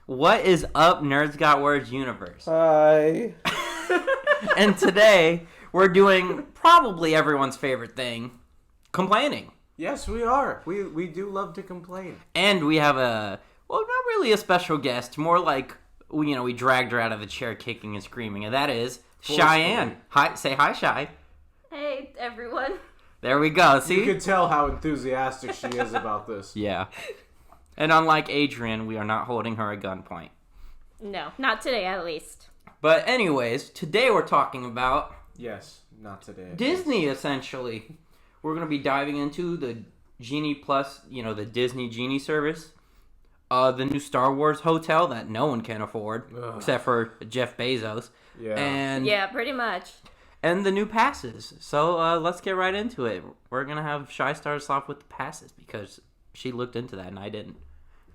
What is up, Nerds Got Words universe? Hi. And today, we're doing probably everyone's favorite thing, complaining. Yes, we are. We do love to complain. And we have not really a special guest, more like, we dragged her out of the chair kicking and screaming, and that is Cheyenne. Hi, say hi, Shy. Hey, everyone. There we go, see? You can tell how enthusiastic she is about this. Yeah. And unlike Adrian, we are not holding her at gunpoint. No, not today at least. But anyways, today we're talking about... Yes, not today. Disney, essentially. We're going to be diving into the Genie Plus, the Disney Genie service. The new Star Wars hotel that no one can afford, except for Jeff Bezos. Yeah. Yeah, pretty much. And the new passes. So let's get right into it. We're going to have Shy start us off with the passes because she looked into that and I didn't.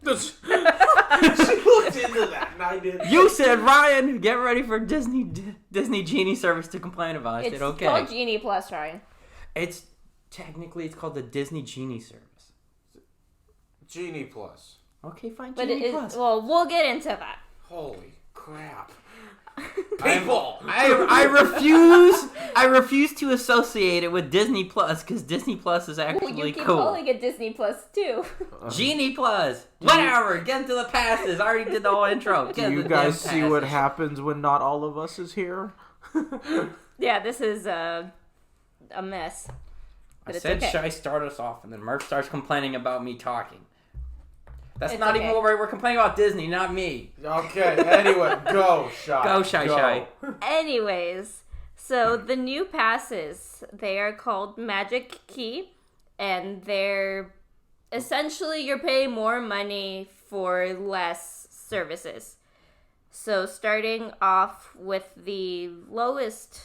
She looked into that and I didn't. You said, Ryan, get ready for Disney Genie service to complain about. I said, okay. It's called Genie Plus, Ryan. It's called the Disney Genie service. Genie Plus. Okay, fine. But Genie Plus. well, we'll get into that. Holy crap. People, I refuse to associate it with Disney Plus because Disney Plus is actually you keep cool. calling it Disney Plus too. Genie Plus, whatever. Get into the passes. I already did the whole intro. Do you guys see what happens when not all of us is here? Yeah, this is a mess. But I said, okay. Shy start us off, and then Murph starts complaining about me talking. That's It's not okay. even what we're complaining about. Disney, not me. Okay, anyway, go, Shy. Go, Shy. Anyways, so the new passes, they are called Magic Key, and they're essentially you're paying more money for less services. So starting off with the lowest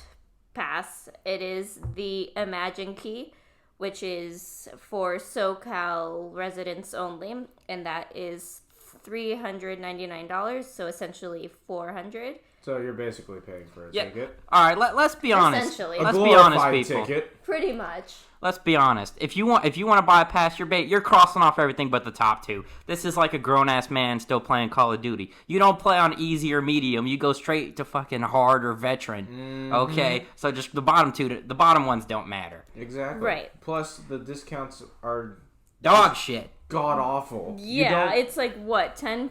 pass, it is the Imagine Key, which is for SoCal residents only, and that is $399, so essentially $400. So you're basically paying for a ticket. All right, let's be honest. Essentially. Let's A be honest, glorified people. ticket. Pretty much. Let's be honest. If you want to buy a pass, you're crossing off everything but the top two. This is like a grown ass man still playing Call of Duty. You don't play on easy or medium. You go straight to fucking hard or veteran. Mm-hmm. Okay, so just the bottom ones don't matter. Exactly. Right. Plus, the discounts are Dog shit. god awful. Yeah, it's like what, 10%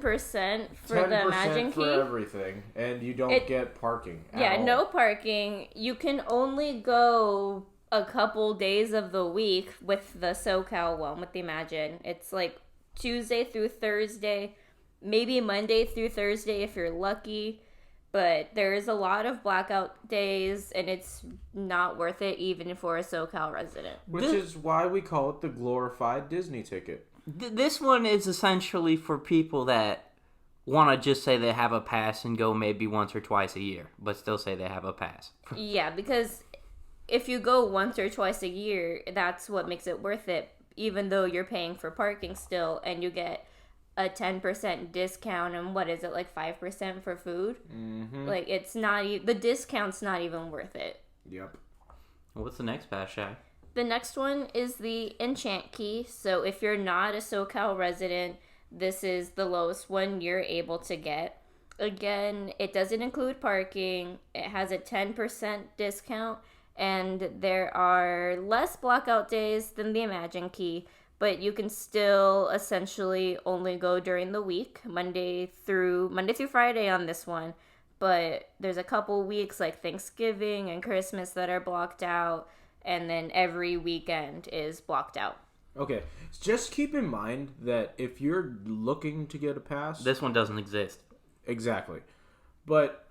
for 10% the Imagine Key? for everything, and you don't get parking. Yeah, at all. no parking. You can only go a couple days of the week with the SoCal one, with the Imagine. It's like Tuesday through Thursday, maybe Monday through Thursday if you're lucky. But there is a lot of blackout days, and it's not worth it even for a SoCal resident. Which is why we call it the glorified Disney ticket. This one is essentially for people that want to just say they have a pass and go maybe once or twice a year, but still say they have a pass. Yeah, because if you go once or twice a year, that's what makes it worth it, even though you're paying for parking still, and you get a 10% discount, and what is it, like 5% for food? Mm-hmm. Like, it's not the discount's not even worth it. Yep. What's the next pass, Shy? The next one is the Enchant Key. So if you're not a SoCal resident, this is the lowest one you're able to get. Again, it doesn't include parking. It has a 10% discount, and there are less blackout days than the Imagine Key, but you can still essentially only go during the week, Monday through Friday on this one. But there's a couple weeks like Thanksgiving and Christmas that are blocked out, and then every weekend is blocked out. Okay, just keep in mind that if you're looking to get a pass... This one doesn't exist. Exactly. But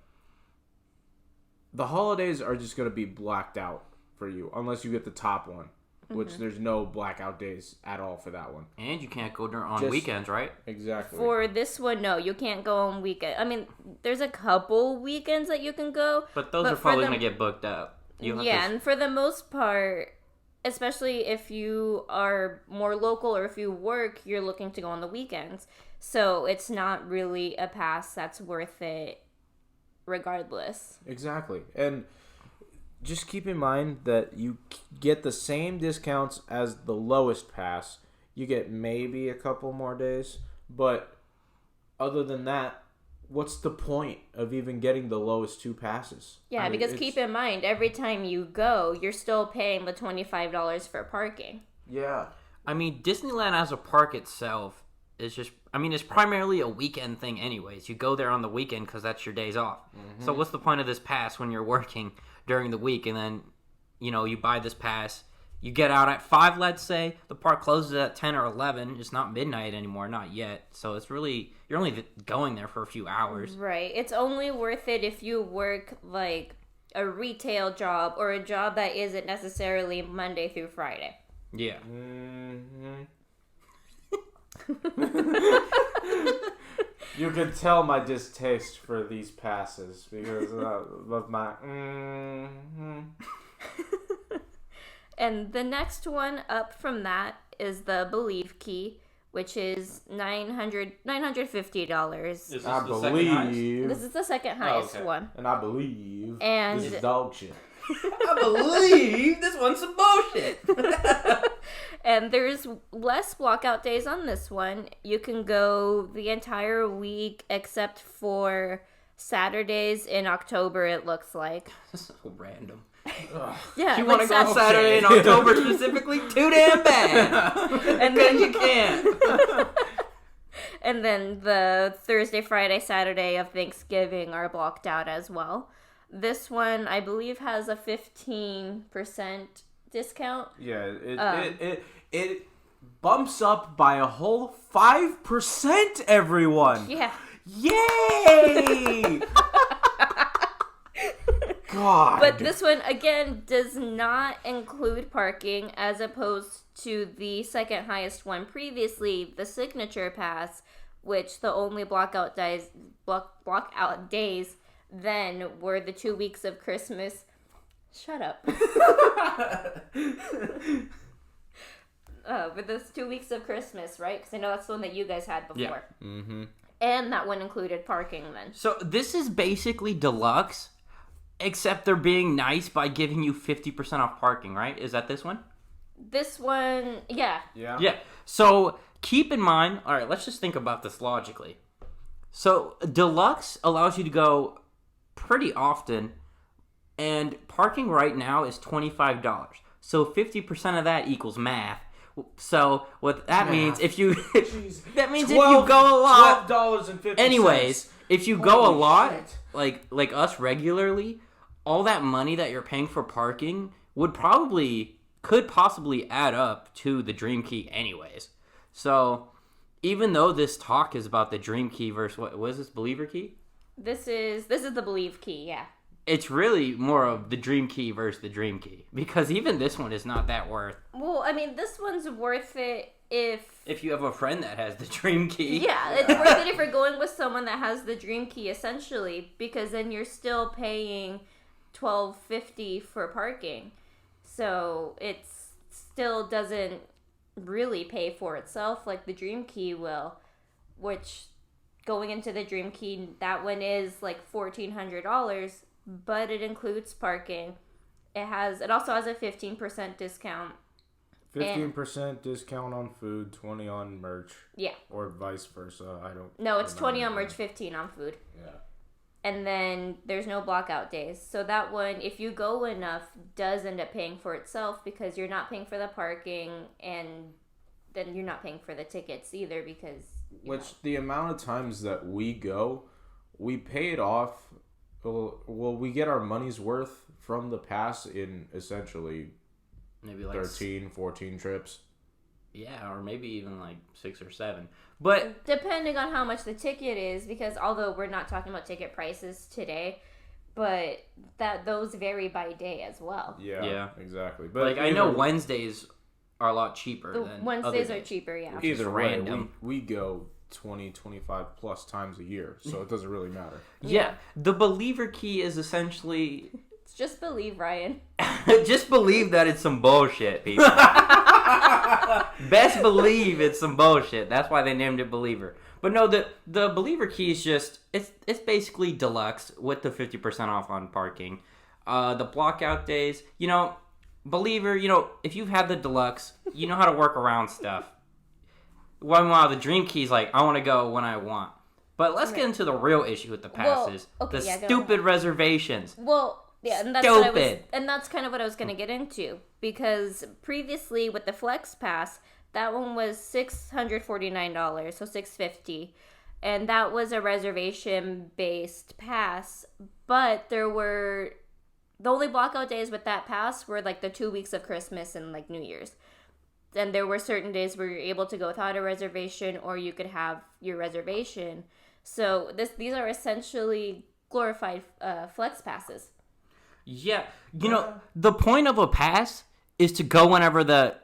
the holidays are just going to be blacked out for you, unless you get the top one, which there's no blackout days at all for that one. And you can't go on weekends, right? Exactly. For this one, no, you can't go on weekend. I mean, there's a couple weekends that you can go. But those are probably going to get booked out. And for the most part, especially if you are more local or if you work, you're looking to go on the weekends. So it's not really a pass that's worth it regardless. Exactly. And just keep in mind that you get the same discounts as the lowest pass. You get maybe a couple more days, but other than that, what's the point of even getting the lowest 2 passes? Yeah, because keep in mind, every time you go, you're still paying the $25 for parking. Yeah. I mean, Disneyland as a park itself is just, I mean, it's primarily a weekend thing anyways. You go there on the weekend because that's your days off. Mm-hmm. So what's the point of this pass when you're working during the week and then, you buy this pass, you get out at 5, let's say, the park closes at 10 or 11. It's not midnight anymore, not yet. So it's really, you're only going there for a few hours. Right. It's only worth it if you work, like, a retail job or a job that isn't necessarily Monday through Friday. Yeah. Mm-hmm. You can tell my distaste for these passes because of my. Mm-hmm. And the next one up from that is the Believe key, which is $950. I believe This is the second highest okay. one. And I believe And this is dog shit. I believe this one's some bullshit. And there's less blockout days on this one. You can go the entire week except for Saturdays in October, it looks like. So random. Yeah, You want to go on Saturday in October specifically? Too damn bad. And then you can't. And then the Thursday, Friday, Saturday of Thanksgiving are blocked out as well. This one, I believe, has a 15% discount. Yeah, it bumps up by a whole 5%, everyone. Yeah. Yay! God. But this one, again, does not include parking as opposed to the second highest one previously, the Signature Pass, which the only blockout days then were the 2 weeks of Christmas. Shut up. But those 2 weeks of Christmas, right? Because I know that's the one that you guys had before. Yeah. Mm-hmm. And that one included parking then. So this is basically deluxe, except they're being nice by giving you 50% off parking, right? Is that this one? This one, yeah. Yeah. Yeah. So keep in mind, all right, let's just think about this logically. So deluxe allows you to go pretty often, and parking right now is $25. So 50% of that equals math. So what that means, if you that means if you go a lot, $12.50. anyways, if you go a Holy lot, shit. like us regularly, all that money that you're paying for parking could possibly add up to the Dream Key anyways. So even though this talk is about the Dream Key versus what was this, Believer Key? This is the Believe Key, yeah. It's really more of the Dream Key versus the Dream Key, because even this one is not that worth. Well, I mean, this one's worth it if you have a friend that has the Dream Key. Yeah, it's worth it if you're going with someone that has the Dream Key, essentially, because then you're still paying $12.50 for parking. So it still doesn't really pay for itself like the Dream Key will, which going into the Dream Key, that one is like $1,400, but it includes parking. It also has a 15% discount. 15% discount on food, 20 on merch. Yeah. Or vice versa. I don't. No, it's 20 on merch, 15 on food. Yeah. And then there's no blockout days. So that one, if you go enough, does end up paying for itself because you're not paying for the parking and then you're not paying for the tickets either because... The amount of times that we go, we pay it off. Well, we get our money's worth from the pass in essentially maybe like 13, 14 trips. Yeah, or maybe even like 6 or 7. But depending on how much the ticket is, because although we're not talking about ticket prices today, but those vary by day as well. Yeah. Exactly. But like I know Wednesdays are a lot cheaper than Wednesdays other are days. cheaper, yeah. Either way, random. we go 20, 25 plus times a year, so it doesn't really matter. Yeah, the Believer Key is essentially... It's just believe, Ryan. Just believe that it's some bullshit, people. Best believe it's some bullshit. That's why they named it Believer. But no, the Believer Key is just... It's basically deluxe with the 50% off on parking. The blockout days, Believer, if you've had the deluxe, you know how to work around stuff. While the Dream Key's like, I want to go when I want. But let's get into the real issue with the passes. okay, the yeah, go stupid reservations. Well, yeah, and that's and that's kind of what I was going to get into, because previously with the Flex Pass, that one was $649, so $650, and that was a reservation based pass. But the only blockout days with that pass were like the 2 weeks of Christmas and like New Year's. And there were certain days where you're able to go without a reservation, or you could have your reservation. So these are essentially glorified Flex Passes. Yeah, you know, the point of a pass is to go whenever the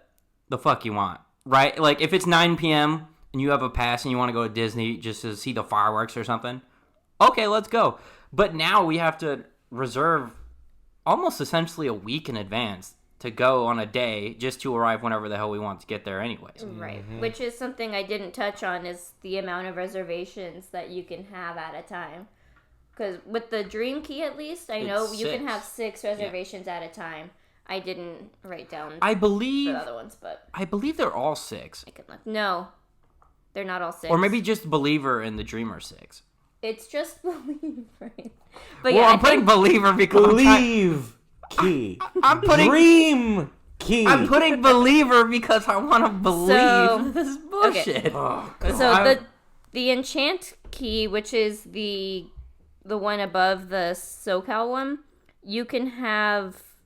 fuck you want, right? Like, if it's 9 p.m. and you have a pass and you want to go to Disney just to see the fireworks or something, okay, let's go. But now we have to reserve almost essentially a week in advance to go on a day just to arrive whenever the hell we want to get there anyways. Right, which is something I didn't touch on, is the amount of reservations that you can have at a time. Because with the Dream Key, at least, I know you can have 6 reservations at a time. I didn't write down I believe the other ones, but I believe they're all 6. I can look. No, they're not all 6. Or maybe just Believer and the Dreamer 6. It's just Believe, right? But Well, I'm putting Believer because Believe Key. I'm putting Dream Key. I'm putting Believer because I want to believe this bullshit. Okay. Oh, God. So the Enchant Key, which is the one above the SoCal one, you can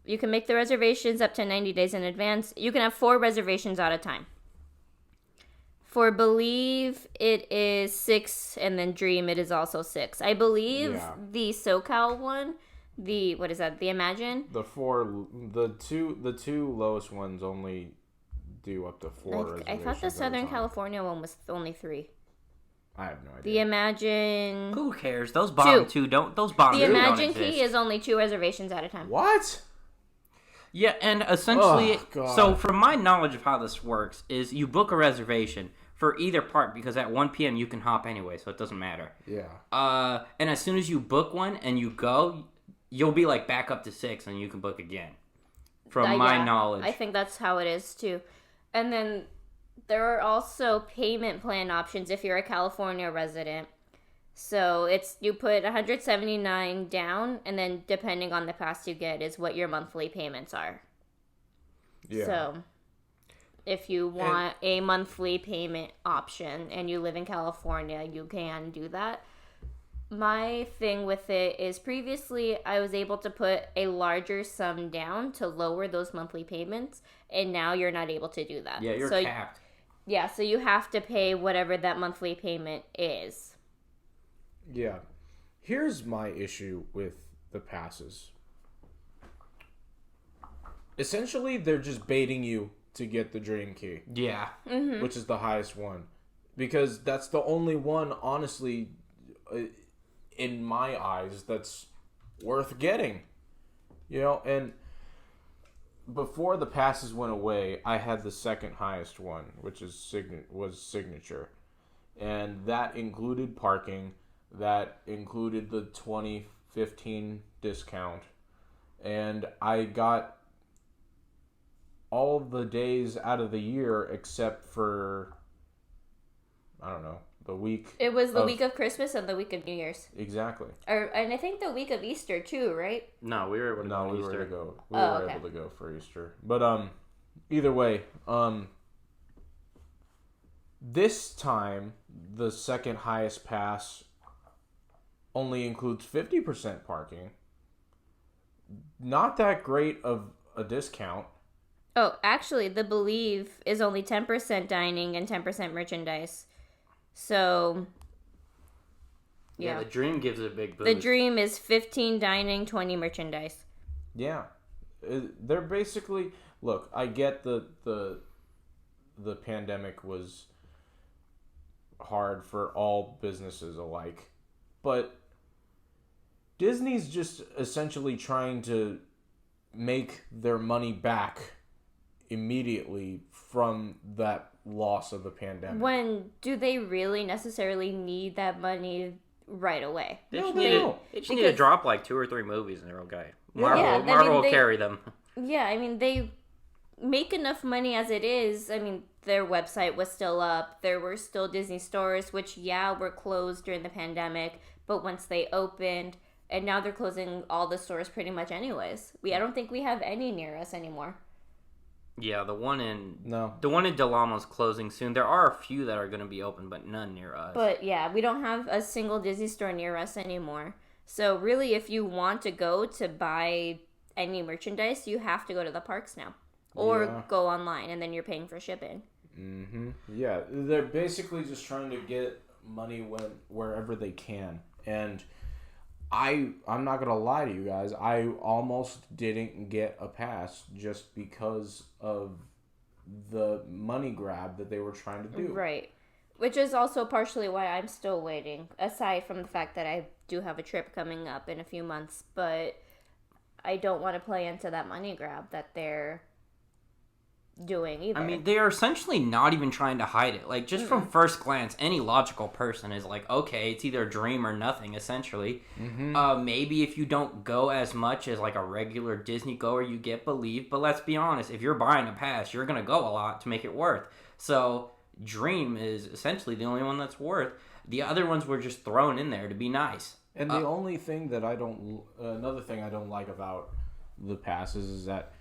make the reservations up to 90 days in advance. You can have 4 reservations at a time. For Believe, it is 6, and then Dream, it is also 6. I believe the SoCal one, what is that? The Imagine? The two lowest ones only do up to 4 reservations. I thought the Southern California one was only 3. I have no idea. The Imagine. Who cares? Those bottom two don't. Those bottom The two don't Imagine exist. Key is only 2 reservations at a time. What? Yeah, and essentially, God. so from my knowledge of how this works, is you book a reservation for either part, because at 1 p.m. you can hop anyway, so it doesn't matter. Yeah. And as soon as you book one and you go, you'll be like back up to 6 and you can book again. From my knowledge. I think that's how it is too. And then there are also payment plan options if you're a California resident. So you put $179 down, and then depending on the pass you get is what your monthly payments are. Yeah. So if you want a monthly payment option and you live in California, you can do that. My thing with it is previously I was able to put a larger sum down to lower those monthly payments, and now you're not able to do that. Yeah, you're capped. Yeah, so you have to pay whatever that monthly payment is. Yeah. Here's my issue with the passes. Essentially, they're just baiting you to get the Dream Key. Yeah. Mm-hmm. Which is the highest one. Because that's the only one, honestly, in my eyes, that's worth getting. You know, and before the passes went away, I had the second highest one, which is Signature. And that included parking. That included the 2015 discount. And I got all the days out of the year except for, I don't know, the week. It was the week of Christmas and the week of New Year's. Exactly. And I think the week of Easter too, right? No, we were able to go on Easter. We were able to go for Easter. But either way, this time the second highest pass only includes 50% parking. Not that great of a discount. Oh, actually, the Believe is only 10% dining and 10% merchandise. So, yeah. The Dream gives it a big boost. The Dream is 15 dining, 20 merchandise. Yeah. They're basically... Look, I get the pandemic was hard for all businesses alike. But Disney's just essentially trying to make their money back immediately from that loss of the pandemic. When do they really necessarily need that money right away? They just need to drop like 2 or 3 movies and they're okay. Yeah, Marvel will carry them. Yeah, I mean, they make enough money as it is. I mean, their website was still up. There were still Disney stores, which, were closed during the pandemic. But once they opened, and now they're closing all the stores pretty much anyways. I don't think we have any near us anymore. Yeah, the one in Del Amo's closing soon. There are a few that are going to be open, but none near us. But we don't have a single Disney store near us anymore. So really, if you want to go to buy any merchandise, you have to go to the parks now. Or go online, and then you're paying for shipping. Mm-hmm. Yeah, they're basically just trying to get money wherever they can. And I'm not going to lie to you guys. I almost didn't get a pass just because of the money grab that they were trying to do. Right. Which is also partially why I'm still waiting, aside from the fact that I do have a trip coming up in a few months. But I don't want to play into that money grab that they're doing either. I mean, they are essentially not even trying to hide it. Like, just from first glance, any logical person is like, okay, it's either a dream or nothing, essentially. Mm-hmm. Maybe if you don't go as much as, like, a regular Disney goer, you get believed. But let's be honest, if you're buying a pass, you're going to go a lot to make it worth. So, dream is essentially the only one that's worth. The other ones were just thrown in there to be nice. And the only thing that another thing I don't like about the passes is that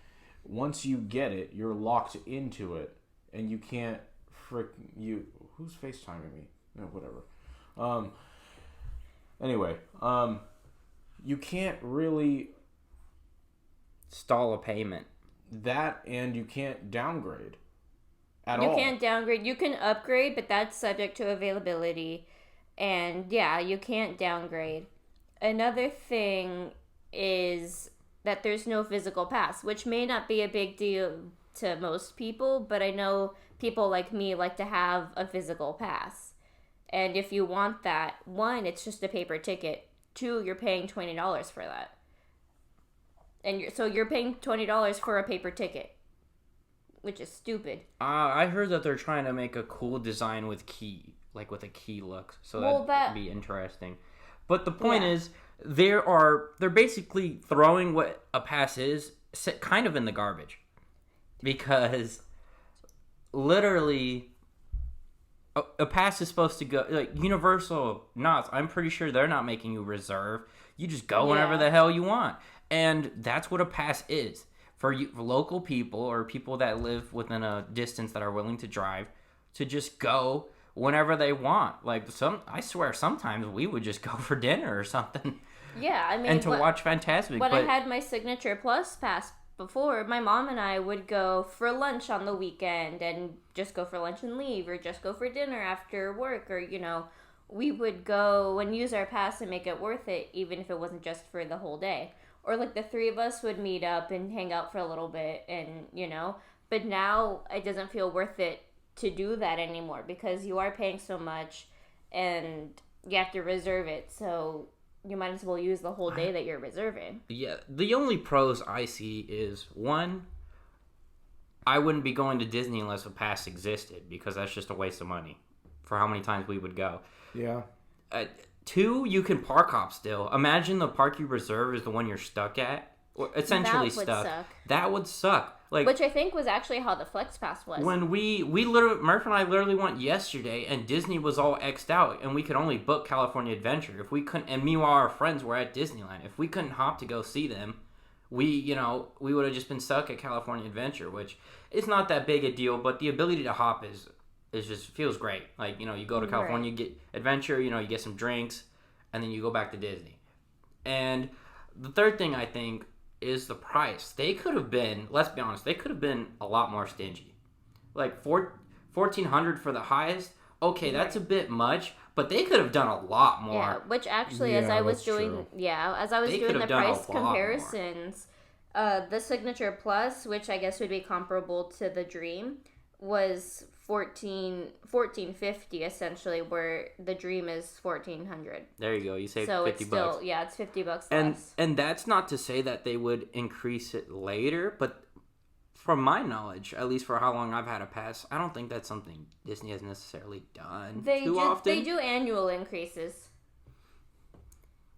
once you get it, you're locked into it, and you can't who's FaceTiming me? No, whatever. Anyway, you can't really stall a payment. That, and you can't downgrade at all. You can't downgrade. You can upgrade, but that's subject to availability. And you can't downgrade. Another thing is that there's no physical pass, which may not be a big deal to most people, but I know people like me like to have a physical pass. And if you want that, 1, it's just a paper ticket. 2, you're paying $20 for that. And you're paying $20 for a paper ticket, which is stupid. I heard that they're trying to make a cool design with with a key look, so that'd be interesting. But the point is, they're basically throwing what a pass is kind of in the garbage, because literally a pass is supposed to go like Universal. Not, I'm pretty sure they're not making you reserve. You just go whenever the hell you want, and that's what a pass is for local people or people that live within a distance that are willing to drive to just go whenever they want. Like I swear sometimes we would just go for dinner or something. Yeah, I mean, and to watch Fantasmic. When I had my Signature Plus pass before, my mom and I would go for lunch on the weekend and just go for lunch and leave, or just go for dinner after work, or we would go and use our pass and make it worth it, even if it wasn't just for the whole day. Or like the 3 of us would meet up and hang out for a little bit, and but now it doesn't feel worth it to do that anymore, because you are paying so much and you have to reserve it, so you might as well use the whole day that you're reserving. Yeah, the only pros I see is, 1, I wouldn't be going to Disney unless a pass existed, because that's just a waste of money for how many times we would go. Yeah. 2, you can park hop still. Imagine the park you reserve is the one you're stuck at. Essentially that would stuck. Suck. That would suck. Which I think was actually how the Flex Pass was. When we literally, Murph and I literally went yesterday, and Disney was all X'd out, and we could only book California Adventure. If we couldn't, and meanwhile our friends were at Disneyland. If we couldn't hop to go see them, we would have just been stuck at California Adventure, which is not that big a deal, but the ability to hop is just feels great. Like, you go to California, you get Adventure, you get some drinks, and then you go back to Disney. And the third thing I think is the price. They could have been, let's be honest, they could have been a lot more stingy. Like $1,400 for the highest. Okay, that's a bit much, but they could have done a lot more. Yeah, which actually, as I was doing the price comparisons, the Signature Plus, which I guess would be comparable to the Dream, was $1,450 essentially, where the Dream is $1,400. There you go. You saved so $50. It's still, it's $50 less. And that's not to say that they would increase it later, but from my knowledge, at least for how long I've had a pass, I don't think that's something Disney has necessarily done too often. They do annual increases.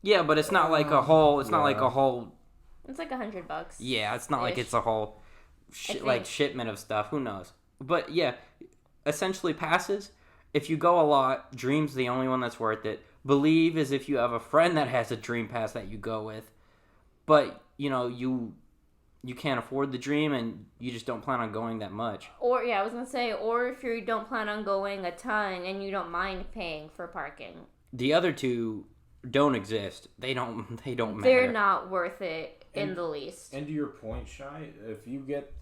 Yeah, but it's not like a whole. It's not like a whole. It's like $100. Yeah, it's not like it's a whole shipment of stuff. Who knows? But yeah, essentially passes. If you go a lot, Dream's the only one that's worth it. Believe is if you have a friend that has a Dream Pass that you go with, but you can't afford the Dream and you just don't plan on going that much. Or I was gonna say, or if you don't plan on going a ton and you don't mind paying for parking. The other two don't exist. They don't matter. They're not worth it in the least. And to your point, Shy, if you get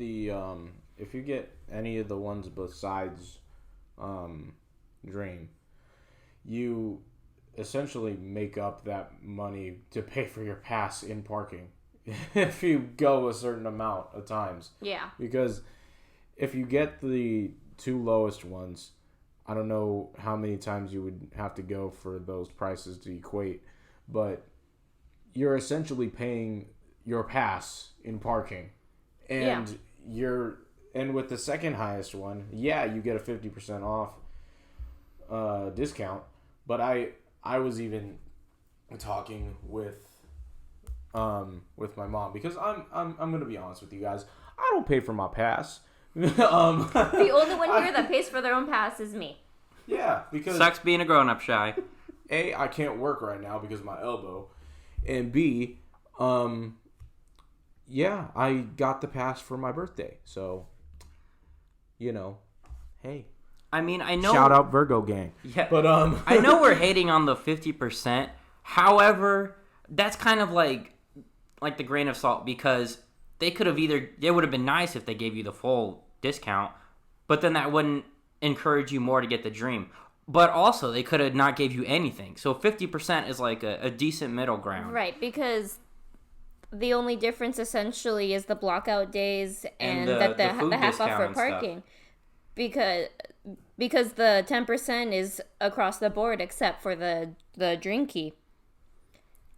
any of the ones besides Dream, you essentially make up that money to pay for your pass in parking if you go a certain amount of times. Yeah. Because if you get the two lowest ones, I don't know how many times you would have to go for those prices to equate, but you're essentially paying your pass in parking. And and with the second highest one, you get a 50% off discount, but I was even talking with my mom, because I'm gonna be honest with you guys, I don't pay for my pass. The only one here that pays for their own pass is me. Yeah, because sucks being a grown-up, Shy. A, I can't work right now because of my elbow, and B, I got the pass for my birthday, so hey. I mean, I know. Shout out Virgo gang. Yeah, but I know we're hating on the 50%. However, that's kind of like the grain of salt, because they could have it would have been nice if they gave you the full discount, but then that wouldn't encourage you more to get the Dream. But also, they could have not gave you anything. So 50% is like a decent middle ground. Right, because the only difference essentially is the blockout days and the half off for parking. Because the 10% is across the board except for the Dream Key.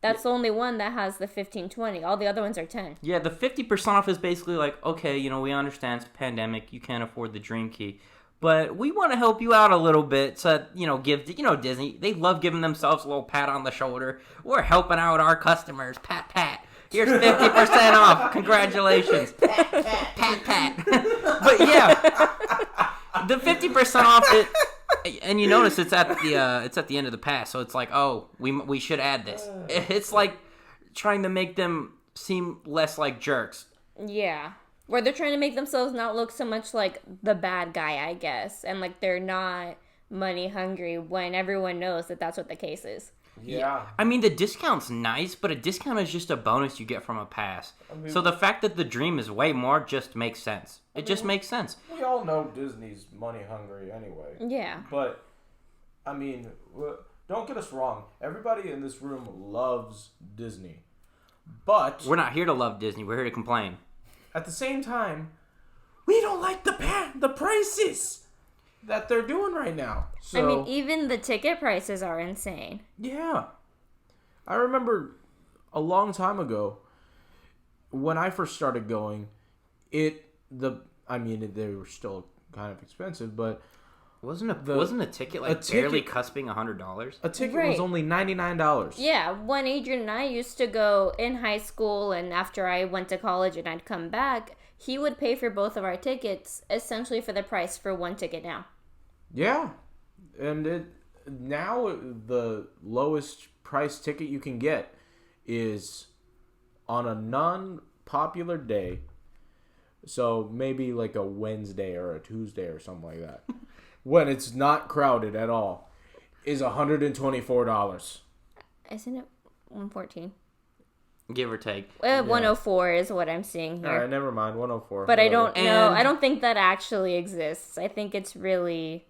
That's the only one that has the 15-20. All the other ones are 10. Yeah, the 50% off is basically like, okay, we understand it's a pandemic, you can't afford the Dream Key, but we want to help you out a little bit. So, give Disney, they love giving themselves a little pat on the shoulder. We're helping out our customers. Pat, pat. Here's 50% off. Congratulations. Pat, pat. Pat, pat. But yeah, the 50% off it. And you notice it's at the end of the pass, so it's like, oh, we should add this. It's like trying to make them seem less like jerks. Yeah, where they're trying to make themselves not look so much like the bad guy, I guess, and like they're not money hungry when everyone knows that that's what the case is. Yeah. I mean, the discount's nice, but a discount is just a bonus you get from a pass. So the fact that the Dream is way more just makes sense. It just makes sense. We all know Disney's money hungry anyway. Yeah. But, I mean, don't get us wrong. Everybody in this room loves Disney. But we're not here to love Disney. We're here to complain. At the same time, we don't like the prices that they're doing right now. So, I mean, even the ticket prices are insane. Yeah. I remember a long time ago, when I first started going, they were still kind of expensive, but wasn't a ticket barely cusping $100? A ticket was only $99. Yeah, when Adrian and I used to go in high school, and after I went to college and I'd come back, he would pay for both of our tickets essentially for the price for one ticket now. Yeah, and now the lowest price ticket you can get is on a non-popular day, so maybe like a Wednesday or a Tuesday or something like that, when it's not crowded at all, is $124. Isn't it $114? Give or take. 104 is what I'm seeing here. All right, never mind, 104. But I don't know. I don't think that actually exists. I think it's really...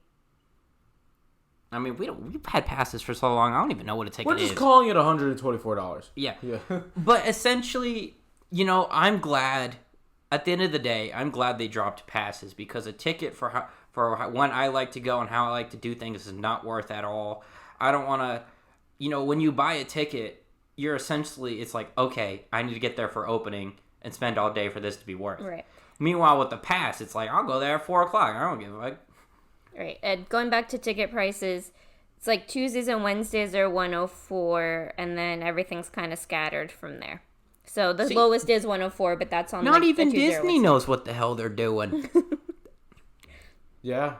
I mean, we've had passes for so long, I don't even know what a ticket is. We're just calling it $124. Yeah. But essentially, I'm glad, at the end of the day, I'm glad they dropped passes, because a ticket for when I like to go and how I like to do things is not worth at all. I don't want to, when you buy a ticket, you're essentially, it's like, okay, I need to get there for opening and spend all day for this to be worth. Right. Meanwhile, with the pass, it's like, I'll go there at 4 o'clock. I don't give a fuck. Right. And going back to ticket prices, it's like Tuesdays and Wednesdays are 104, and then everything's kind of scattered from there. So the lowest is 104, but that's on not even Disney knows what the hell they're doing. Yeah.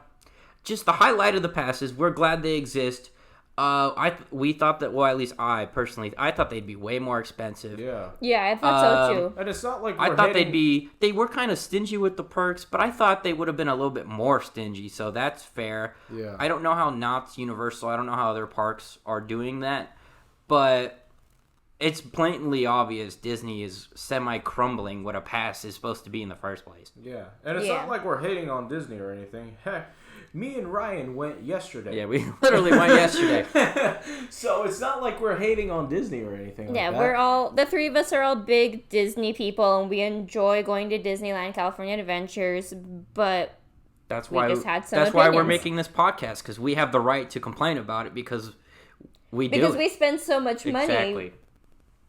just the highlight of the passes. We're glad they exist. We thought that, well, at least I personally, I thought they'd be way more expensive. Yeah. Yeah, I thought so too. And it's not like I thought they were kind of stingy with the perks, but I thought they would have been a little bit more stingy, so that's fair. Yeah. I don't know how Knott's Universal, I don't know how other parks are doing that, but it's blatantly obvious Disney is semi-crumbling what a pass is supposed to be in the first place. Yeah. And it's not like we're hating on Disney or anything. Heck, me and Ryan went yesterday. Yeah, we literally went yesterday. So it's not like we're hating on Disney or anything like that. Yeah, the three of us are all big Disney people, and we enjoy going to Disneyland California Adventures, but that's why we just had some why we're opinions. making this podcast, because we have the right to complain about it because we do. Because we spend so much money. Exactly.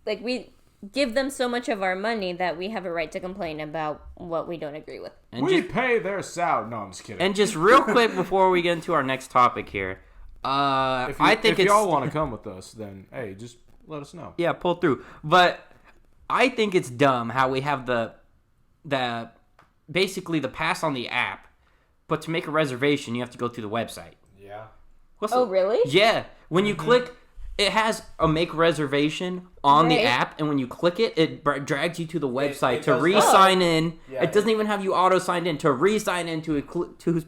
Like, we give them so much of our money that we have a right to complain about what we don't agree with. And we pay their salary. No, I'm just kidding. And just real quick before we get into our next topic here, if y'all want to come with us, then hey, just let us know. Yeah, pull through. But I think it's dumb how we have the basically the pass on the app, but to make a reservation you have to go through the website. Yeah. Really? Yeah. When you click, it has a make reservation on the app, and when you click it, it drags you to the website to re-sign in. Yeah, it doesn't even have you auto-signed in. To re-sign in to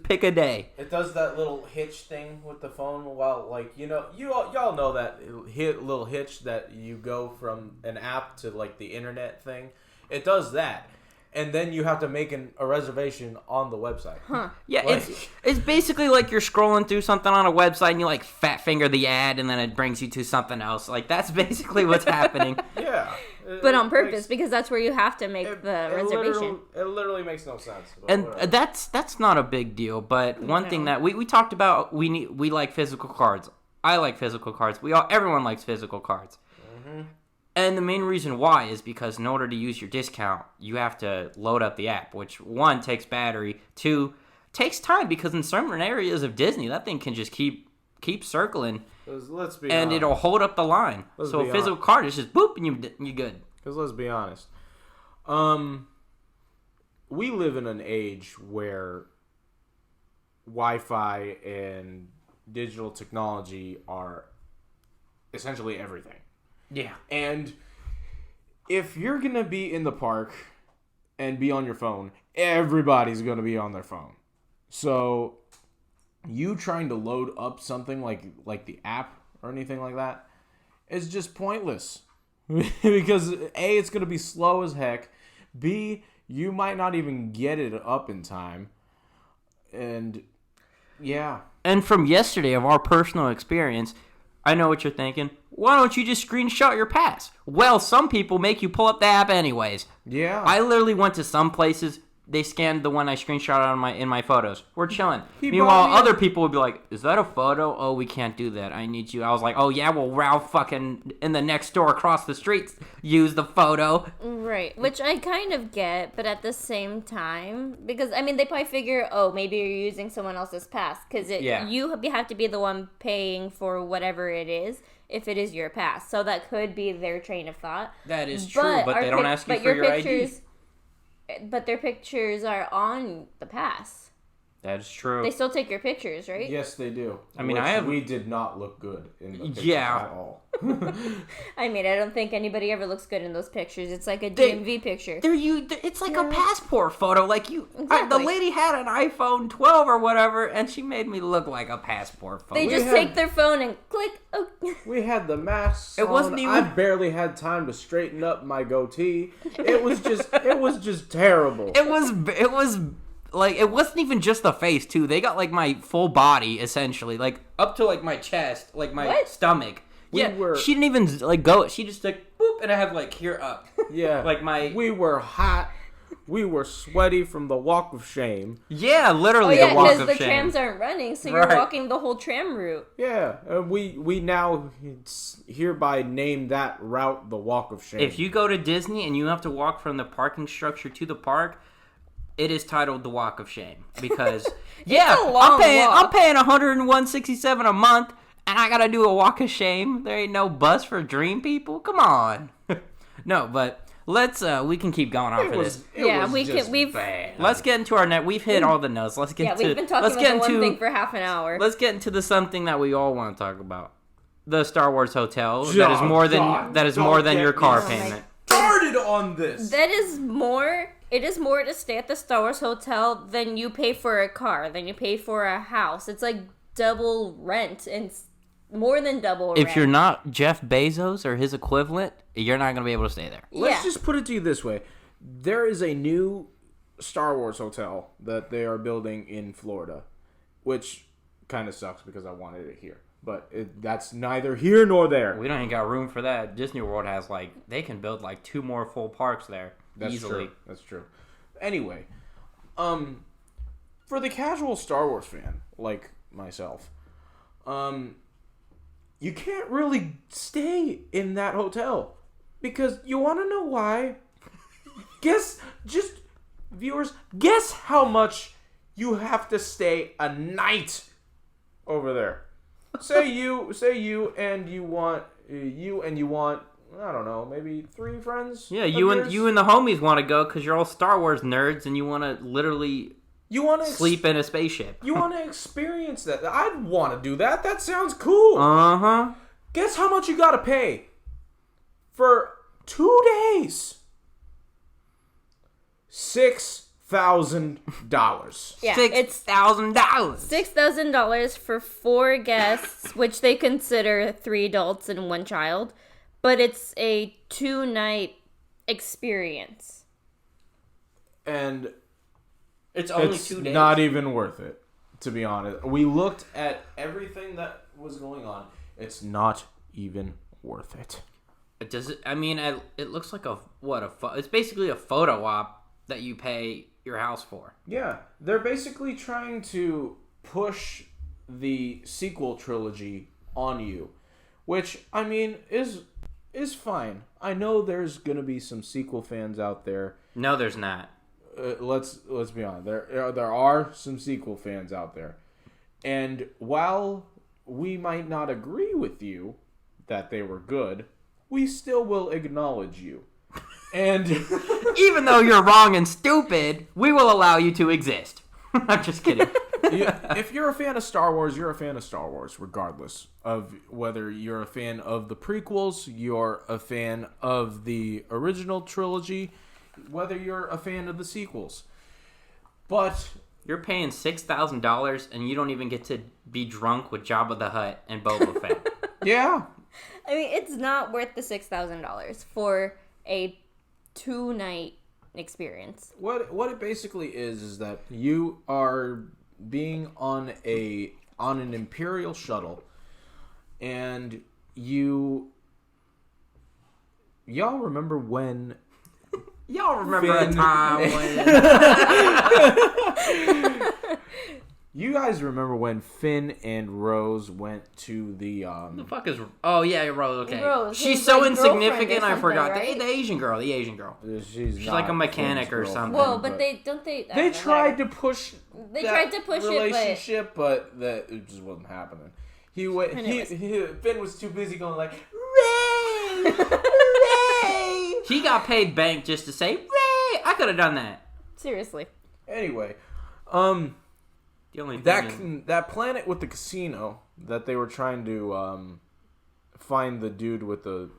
pick a day. It does that little hitch thing with the phone while, like, y'all know that little hitch that you go from an app to, like, the internet thing. It does that. And then you have to make a reservation on the website. Huh. Yeah, it's basically like you're scrolling through something on a website and you like fat finger the ad and then it brings you to something else. Like that's basically what's happening. Yeah. But on purpose, because that's where you have to make the reservation. It literally makes no sense. And that's not a big deal. But one thing that we talked about, we like physical cards. I like physical cards. Everyone likes physical cards. Mm-hmm. And the main reason why is because in order to use your discount, you have to load up the app, which, one, takes battery, two, takes time, because in certain areas of Disney, that thing can just keep circling, let's be and honest. it'll hold up the line. So a physical card is just boop, and you're good. Because let's be honest. We live in an age where Wi-Fi and digital technology are essentially everything. Yeah. And if you're going to be in the park and be on your phone, everybody's going to be on their phone. So you trying to load up something like the app or anything like that is just pointless. Because A, it's going to be slow as heck. B, you might not even get it up in time. And yeah. And from yesterday of our personal experience, I know what you're thinking. Why don't you just screenshot your pass? Well, some people make you pull up the app anyways. Yeah. I literally went to some places. They scanned the one I screenshot in my photos. We're chilling. Meanwhile, other people would be like, "Is that a photo? Oh, we can't do that. I need you." I was like, "Oh yeah, well, Ralph fucking in the next store across the street used the photo." Right, which I kind of get, but at the same time, because I mean, they probably figure, oh, maybe you're using someone else's pass, because you have to be the one paying for whatever it is. If it is your pass, so that could be their train of thought. That is true, but they don't ask you for your ID. But their pictures are on the pass. That is true. They still take your pictures, right? Yes, they do. I mean, we did not look good in the pictures at all. I mean, I don't think anybody ever looks good in those pictures. It's like a DMV picture. It's like a passport photo. Like Exactly. The lady had an iPhone 12 or whatever, and she made me look like a passport photo. They just take their phone and click. Oh. We had the masks. It wasn't even. I barely had time to straighten up my goatee. It was just terrible. It was. Like, it wasn't even just the face, too. They got, like, my full body, essentially. Like, up to, like, my chest. Like, my stomach. She didn't even, like, go. She just, like, boop, and I have, like, here up. Yeah. Like, my... We were hot. We were sweaty from the walk of shame. Yeah, literally the walk of shame. Yeah, because the trams aren't running, so you're walking the whole tram route. Yeah, we now hereby name that route the walk of shame. If you go to Disney and you have to walk from the parking structure to the park... It is titled the Walk of Shame because I'm paying $101.67 a month and I gotta do a walk of shame. There ain't no bus for dream people. Come on. No, but Let's we can keep going on for this. Bad. Let's get into our net. We've hit all the notes. Let's get we've been talking about the one thing for half an hour. Let's get into the something that we all want to talk about. The Star Wars hotel that is more than your car payment. Started on this. That is more. It is more to stay at the Star Wars hotel than you pay for a car, than you pay for a house. It's like double rent and more than double rent. If you're not Jeff Bezos or his equivalent, you're not going to be able to stay there. Let's just put it to you this way. There is a new Star Wars hotel that they are building in Florida, which kind of sucks because I wanted it here. But that's neither here nor there. We don't even got room for that. Disney World has, they can build, 2 more full parks there. That's easily. True. That's true. Anyway, for the casual Star Wars fan, like myself, you can't really stay in that hotel. Because you want to know why? Viewers, guess how much you have to stay a night over there. Say you and you want I don't know, maybe 3 friends. Yeah, you and the homies want to go because you're all Star Wars nerds and you want to literally sleep in a spaceship. You want to experience that. I'd want to do that. That sounds cool. Uh-huh. Guess how much you got to pay for 2 days? $6,000. Yeah, $6,000. $6,000 for 4 guests, which they consider 3 adults and 1 child. But it's a 2-night experience. And it's only 2 days. Not even worth it, to be honest. We looked at everything that was going on. It's not even worth it. It looks like it's basically a photo op that you pay your house for. Yeah, they're basically trying to push the sequel trilogy on you, which is fine. I know there's gonna be some sequel fans out there. No, there's not. Let's be honest. There are some sequel fans out there, and while we might not agree with you that they were good, we still will acknowledge you. And even though you're wrong and stupid, we will allow you to exist. I'm just kidding. If you're a fan of Star Wars, you're a fan of Star Wars, regardless of whether you're a fan of the prequels, you're a fan of the original trilogy, whether you're a fan of the sequels. But you're paying $6,000 and you don't even get to be drunk with Jabba the Hutt and Boba Fett. Yeah. It's not worth the $6,000 for a 2-night experience. What it basically is that you are being on an Imperial shuttle, and y'all remember when y'all remember a time when you guys remember when Finn and Rose went to the the fuck is yeah, Rose, okay. Rose, she's so insignificant I forgot. Right? The Asian girl. She's like a mechanic or something. Well, but they tried to push relationship, but it just wasn't happening. Finn was too busy going like, Ray! Ray! He got paid bank just to say, Ray! I could have done that. Seriously. Anyway, the only that planet with the casino that they were trying to find the dude with the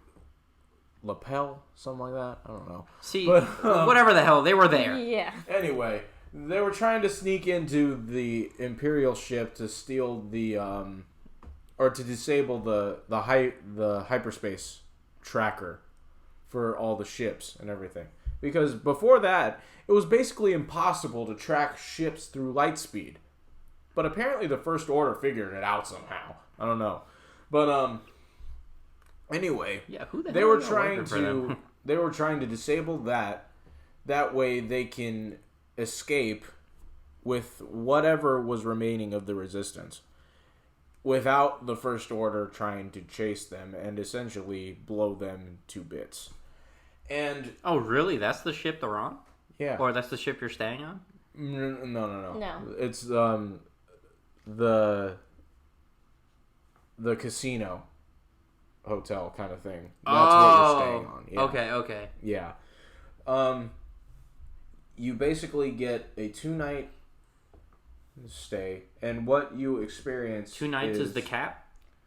lapel, something like that. I don't know. See, whatever the hell, they were there. Yeah. Anyway, they were trying to sneak into the Imperial ship to steal the or to disable the hyperspace tracker for all the ships and everything. Because before that, it was basically impossible to track ships through light speed. But apparently the First Order figured it out somehow. I don't know. But anyway, yeah, who the hell they were trying to disable that. That way they can escape with whatever was remaining of the Resistance without the First Order trying to chase them and essentially blow them to bits. And oh, really? That's the ship they're on? Yeah. Or that's the ship you're staying on? No. It's the casino hotel kind of thing. That's what you're staying on. Yeah. Okay. Yeah. You basically get a 2-night stay, and what you experience 2 nights is the cap?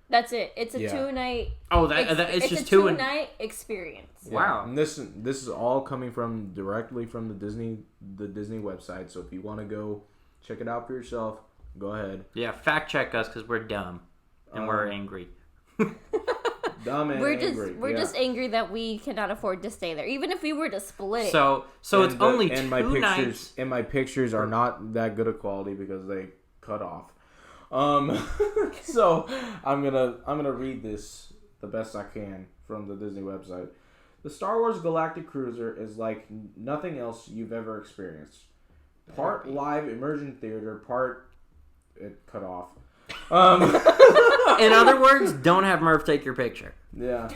That's it. It's a Yeah. 2-night. Oh, it's just a 2 2-night experience. Wow. And this is all coming directly from the Disney website. So if you want to go check it out for yourself, go ahead. Yeah, fact check us because we're dumb and we're angry. Dumb and angry. We're just angry that we cannot afford to stay there, even if we were to split it. So it's only 2 nights. And my pictures are not that good of quality because they cut off. So I'm gonna read this the best I can from the Disney website. The Star Wars Galactic Cruiser is like nothing else you've ever experienced. Part live immersion theater, part it cut off. In other words, don't have Murph take your picture. Yeah.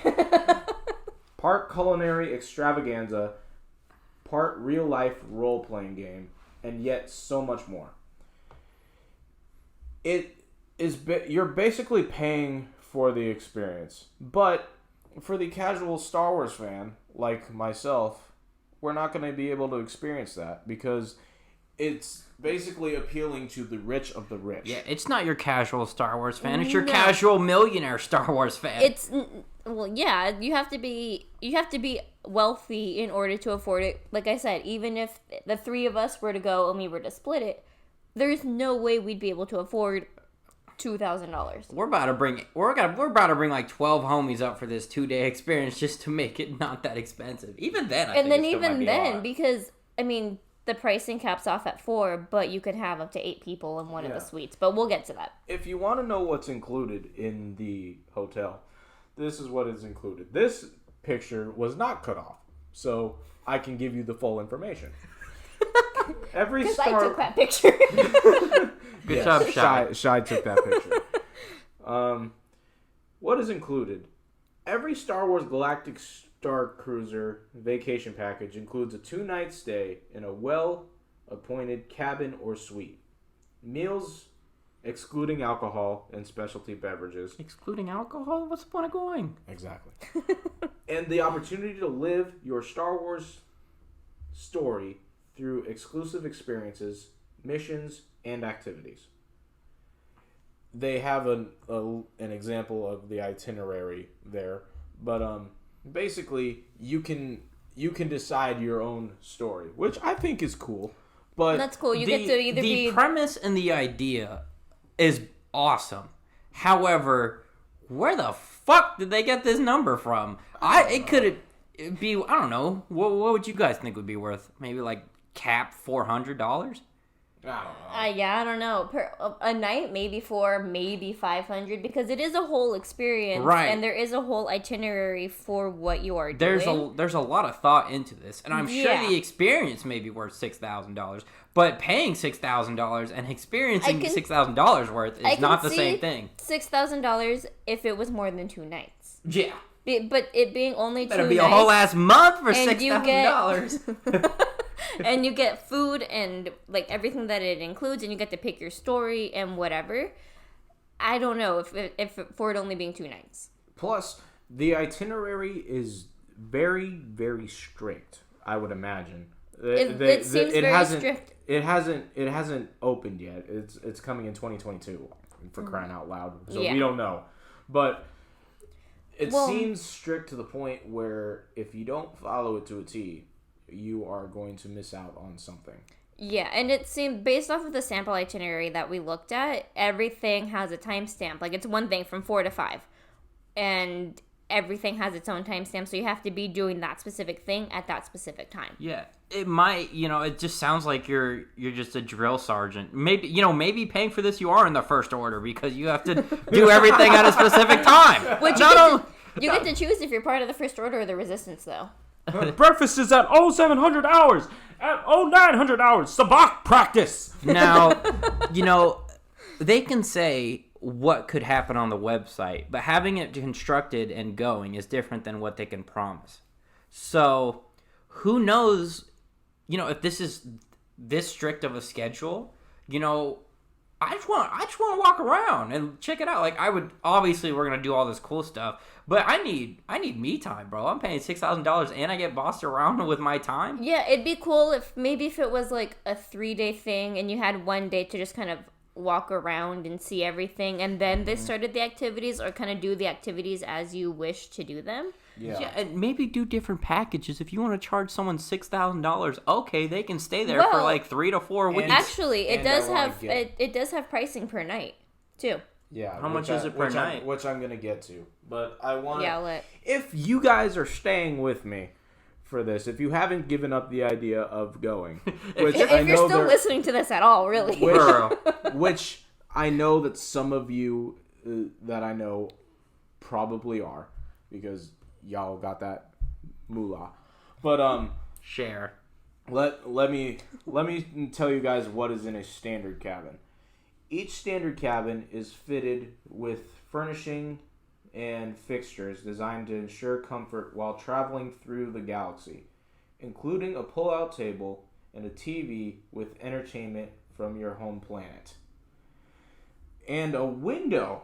Part culinary extravaganza, part real life role playing game, and yet so much more. It is you're basically paying for the experience, but for the casual Star Wars fan like myself, we're not going to be able to experience that because it's basically appealing to the rich of the rich. Yeah, it's not your casual Star Wars fan. It's your casual millionaire Star Wars fan. Yeah, you have to be wealthy in order to afford it. Like I said, even if the 3 of us were to go and we were to split it, there's no way we'd be able to afford $2,000. We're about to bring like 12 homies up for this 2-day experience just to make it not that expensive. Even then, because I mean, the pricing caps off at 4, but you could have up to 8 people in one of the suites. But we'll get to that. If you want to know what's included in the hotel, this is what is included. This picture was not cut off, so I can give you the full information. Because I took that picture. Good job, Shy. Shy took that picture. What is included? Every Star Wars Galactic Star Cruiser vacation package includes a 2-night stay in a well-appointed cabin or suite. Meals excluding alcohol and specialty beverages. Excluding alcohol? What's the point of going? Exactly. And the opportunity to live your Star Wars story through exclusive experiences, missions, and activities. They have an example of the itinerary there, but basically you can decide your own story, which I think is cool. But that's cool. You get to either the premise and the idea is awesome. However, where the fuck did they get this number from? It could be, I don't know. What would you guys think would be worth? Maybe like cap $400? I don't know. Per a night, maybe 4, maybe 500, because it is a whole experience, right? And there is a whole itinerary for what you are doing. There's a lot of thought into this, and I'm sure the experience may be worth $6,000, but paying $6,000 and experiencing $6,000 worth is not the same thing. $6,000 if it was more than 2 nights. Yeah. But it being only 2 nights... Better be a whole ass month for $6,000. And you get food and like everything that it includes, and you get to pick your story and whatever. I don't know if for it only being 2 nights. Plus, the itinerary is very, very strict, I would imagine. It seems very strict. It hasn't opened yet. It's coming in 2022, for crying out loud. So we don't know. But it seems strict to the point where if you don't follow it to a T, you are going to miss out on something. Yeah, and it seemed, based off of the sample itinerary that we looked at, everything has a timestamp. Like, it's one thing from 4 to 5. And everything has its own timestamp, so you have to be doing that specific thing at that specific time. Yeah, it might, it just sounds like you're just a drill sergeant. Maybe paying for this you are in the first order because you have to do everything at a specific time. Which you get to choose if you're part of the First Order or the Resistance, though. Breakfast is at 0700 hours. At 0900 hours. Sabak practice. Now, they can say what could happen on the website, but having it constructed and going is different than what they can promise. So, who knows, if this is this strict of a schedule, I I just want to walk around and check it out. Like obviously we're gonna do all this cool stuff, but I need me time, bro. I'm paying $6,000 and I get bossed around with my time. Yeah, it'd be cool if it was like a 3-day thing and you had one day to just kind of walk around and see everything, and then they started the activities, or kind of do the activities as you wish to do them. Yeah, and maybe do different packages. If you want to charge someone $6,000, okay, they can stay there for like 3 to 4 weeks. Actually, it does have pricing per night too. Yeah. How much is it per night? Which I'm gonna get to, but I want. Yeah, if you guys are staying with me for this, if you haven't given up the idea of going, which if you're still listening to this at all, really, which I know that some of you that I know probably are, because y'all got that moolah. But share. Let me tell you guys what is in a standard cabin. Each standard cabin is fitted with furnishing and fixtures designed to ensure comfort while traveling through the galaxy, including a pull-out table and a TV with entertainment from your home planet. And a window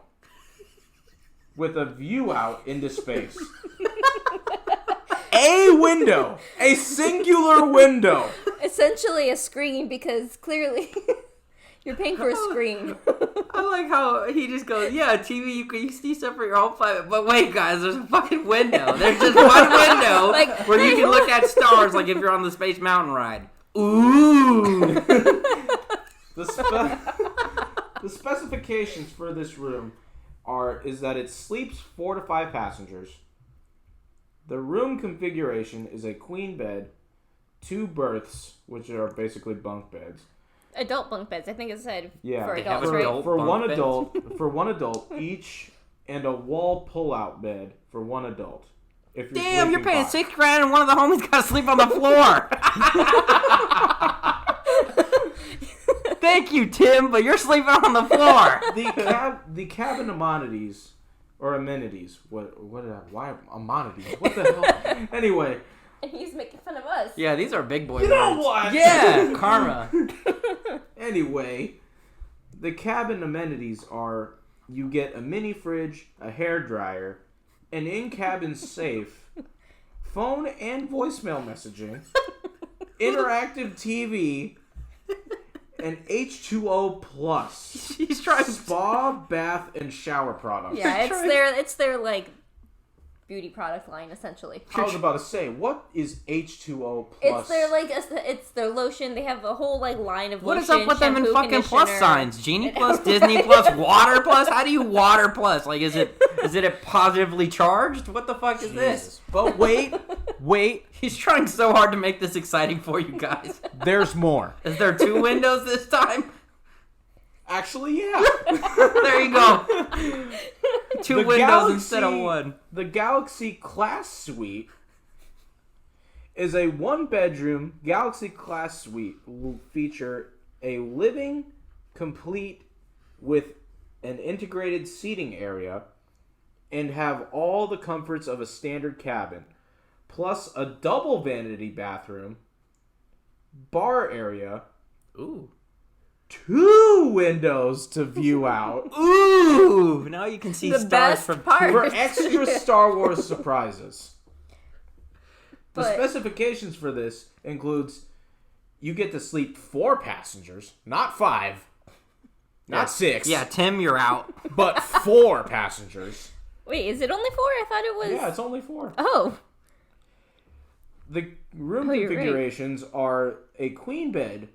with a view out into space. A window! A singular window! Essentially a screen, because clearly you're paying for a screen. I like how he just goes, yeah, TV, you can see stuff for your whole planet. But wait, guys, there's a fucking window. There's just one window where you can look at stars, like if you're on the Space Mountain ride. Ooh! The specifications for this room is that it sleeps 4 to 5 passengers. The room configuration is a queen bed, 2 berths, which are basically bunk beds. Adult bunk beds, I think it said for they adults, have right? adult For bunk one beds. adult, for one adult each, and a wall pull-out bed for one adult. If you're Damn, you're paying sleeping $6,000 and one of the homies got to sleep on the floor. Thank you, Tim, but you're sleeping on the floor. The cabin amenities, or amenities, why amenities? What the hell? Anyway. And he's making fun of us. Yeah, these are big boy You know words. what? Yeah, karma. Anyway, the cabin amenities are: you get a mini fridge, a hair dryer, an in-cabin safe, phone and voicemail messaging, interactive TV, and H2O Plus. He's trying spa, bath, and shower products. Yeah, it's their like beauty product line, essentially. I was about to say, what is H2O Plus? It's their lotion. They have a whole like line of What lotion. is up with them in shampoo, fucking plus conditioner. signs? Genie plus, Disney plus, water plus? How do you water plus? Like, is it positively charged? What the fuck is this? But wait. He's trying so hard to make this exciting for you guys. There's more. Is there 2 windows this time? Actually, yeah. There you go. 2 windows instead of 1. The Galaxy Class Suite is a 1-bedroom Galaxy Class Suite. Will feature a living complete with an integrated seating area and have all the comforts of a standard cabin, plus a double vanity bathroom, bar area, Ooh. 2 windows to view out. Ooh! Now you can see The stars best from part. For extra Star Wars surprises. The But- specifications for this includes you get to sleep 4 passengers, not 5, not 6. Yeah, Tim, you're out. But 4 passengers. Wait, is it only 4? I thought it was. Yeah, it's only 4. Oh. The room You're right. configurations are a queen bed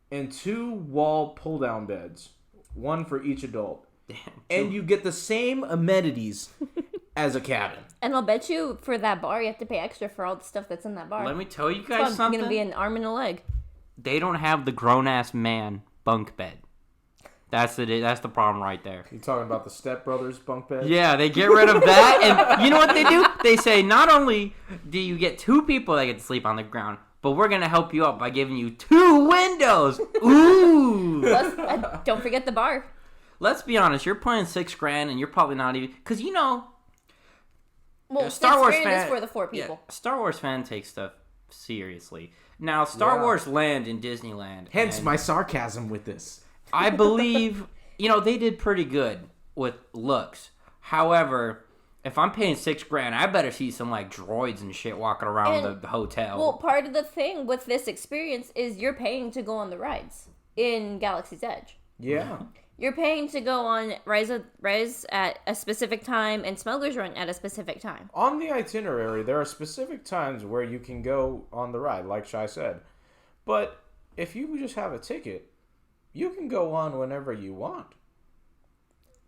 and 2 wall pull-down beds, 1 for each adult. Damn. And you get the same amenities as a cabin. And I'll bet you for that bar, you have to pay extra for all the stuff that's in that bar. Let me tell you It's guys something. going to be an arm and a leg. They don't have the grown-ass man bunk bed. That's the problem right there. You talking about the Step Brothers bunk bed? Yeah, they get rid of that, and you know what they do? They say, not only do you get 2 people that get to sleep on the ground, but we're going to help you out by giving you 2 windows. Ooh! Plus, don't forget the bar. Let's be honest, you're paying $6,000, and you're probably not even... Because, you know... Well, Star Wars $6,000 fan is for the 4 people. Yeah, Star Wars fan takes stuff seriously. Now, Star Wars Land in Disneyland. Hence and my sarcasm with this. I believe they did pretty good with looks. However, if I'm paying $6,000, I better see some like droids and shit walking around the hotel. Well, part of the thing with this experience is you're paying to go on the rides in Galaxy's Edge. Yeah. You're paying to go on Rise at a specific time and Smuggler's Run at a specific time. On the itinerary, there are specific times where you can go on the ride, like Shai said. But if you just have a ticket, you can go on whenever you want.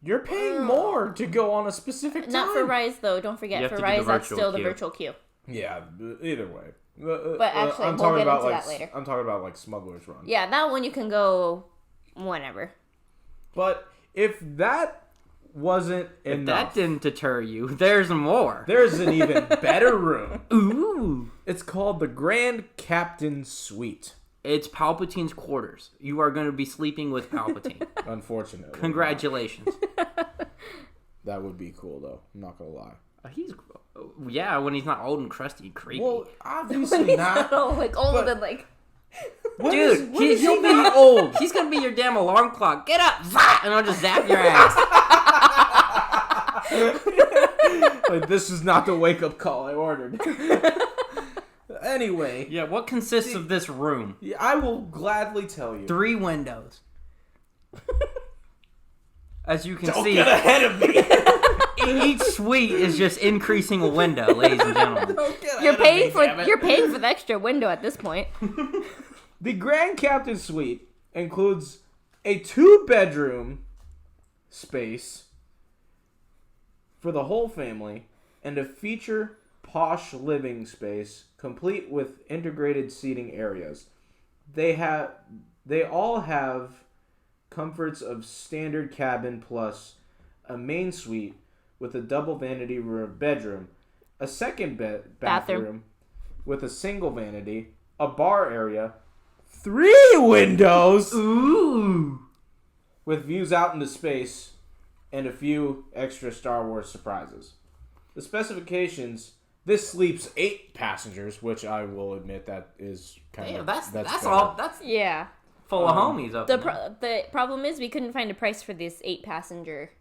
You're paying more to go on a specific time. Not for Rise, though. Don't forget, for Rise, that's still the virtual queue. Yeah, either way. But actually, we'll get into that later. I'm talking about, like, Smuggler's Run. Yeah, that one you can go whenever. But if that wasn't enough... If that didn't deter you, there's more. There's an even better room. Ooh. It's called the Grand Captain Suite. It's Palpatine's quarters. You are going to be sleeping with Palpatine. Unfortunately. Congratulations. That would be cool, though. I'm not going to lie. When he's not old and crusty and creepy. Well, obviously not. Old and like... Dude, he'll be old. He's going to be your damn alarm clock. Get up, zap, and I'll just zap your ass. Like, this is not the wake-up call I ordered. Anyway. Yeah, what consists of this room? I will gladly tell you. 3 windows. As you can Don't see, get ahead of me. each suite is just increasing a window, ladies and gentlemen. You're paying for the extra window at this point. The Grand Captain Suite includes a 2-bedroom space for the whole family and a feature posh living space complete with integrated seating areas. They all have comforts of standard cabin plus a main suite with a double vanity bedroom, a second bathroom with a single vanity, a bar area, 3 windows with views out into space, and a few extra Star Wars surprises. The specifications: this sleeps 8 passengers, which I will admit that is kind of that's better. all. That's Yeah. full of homies up there. The problem is we couldn't find a price for this 8-passenger.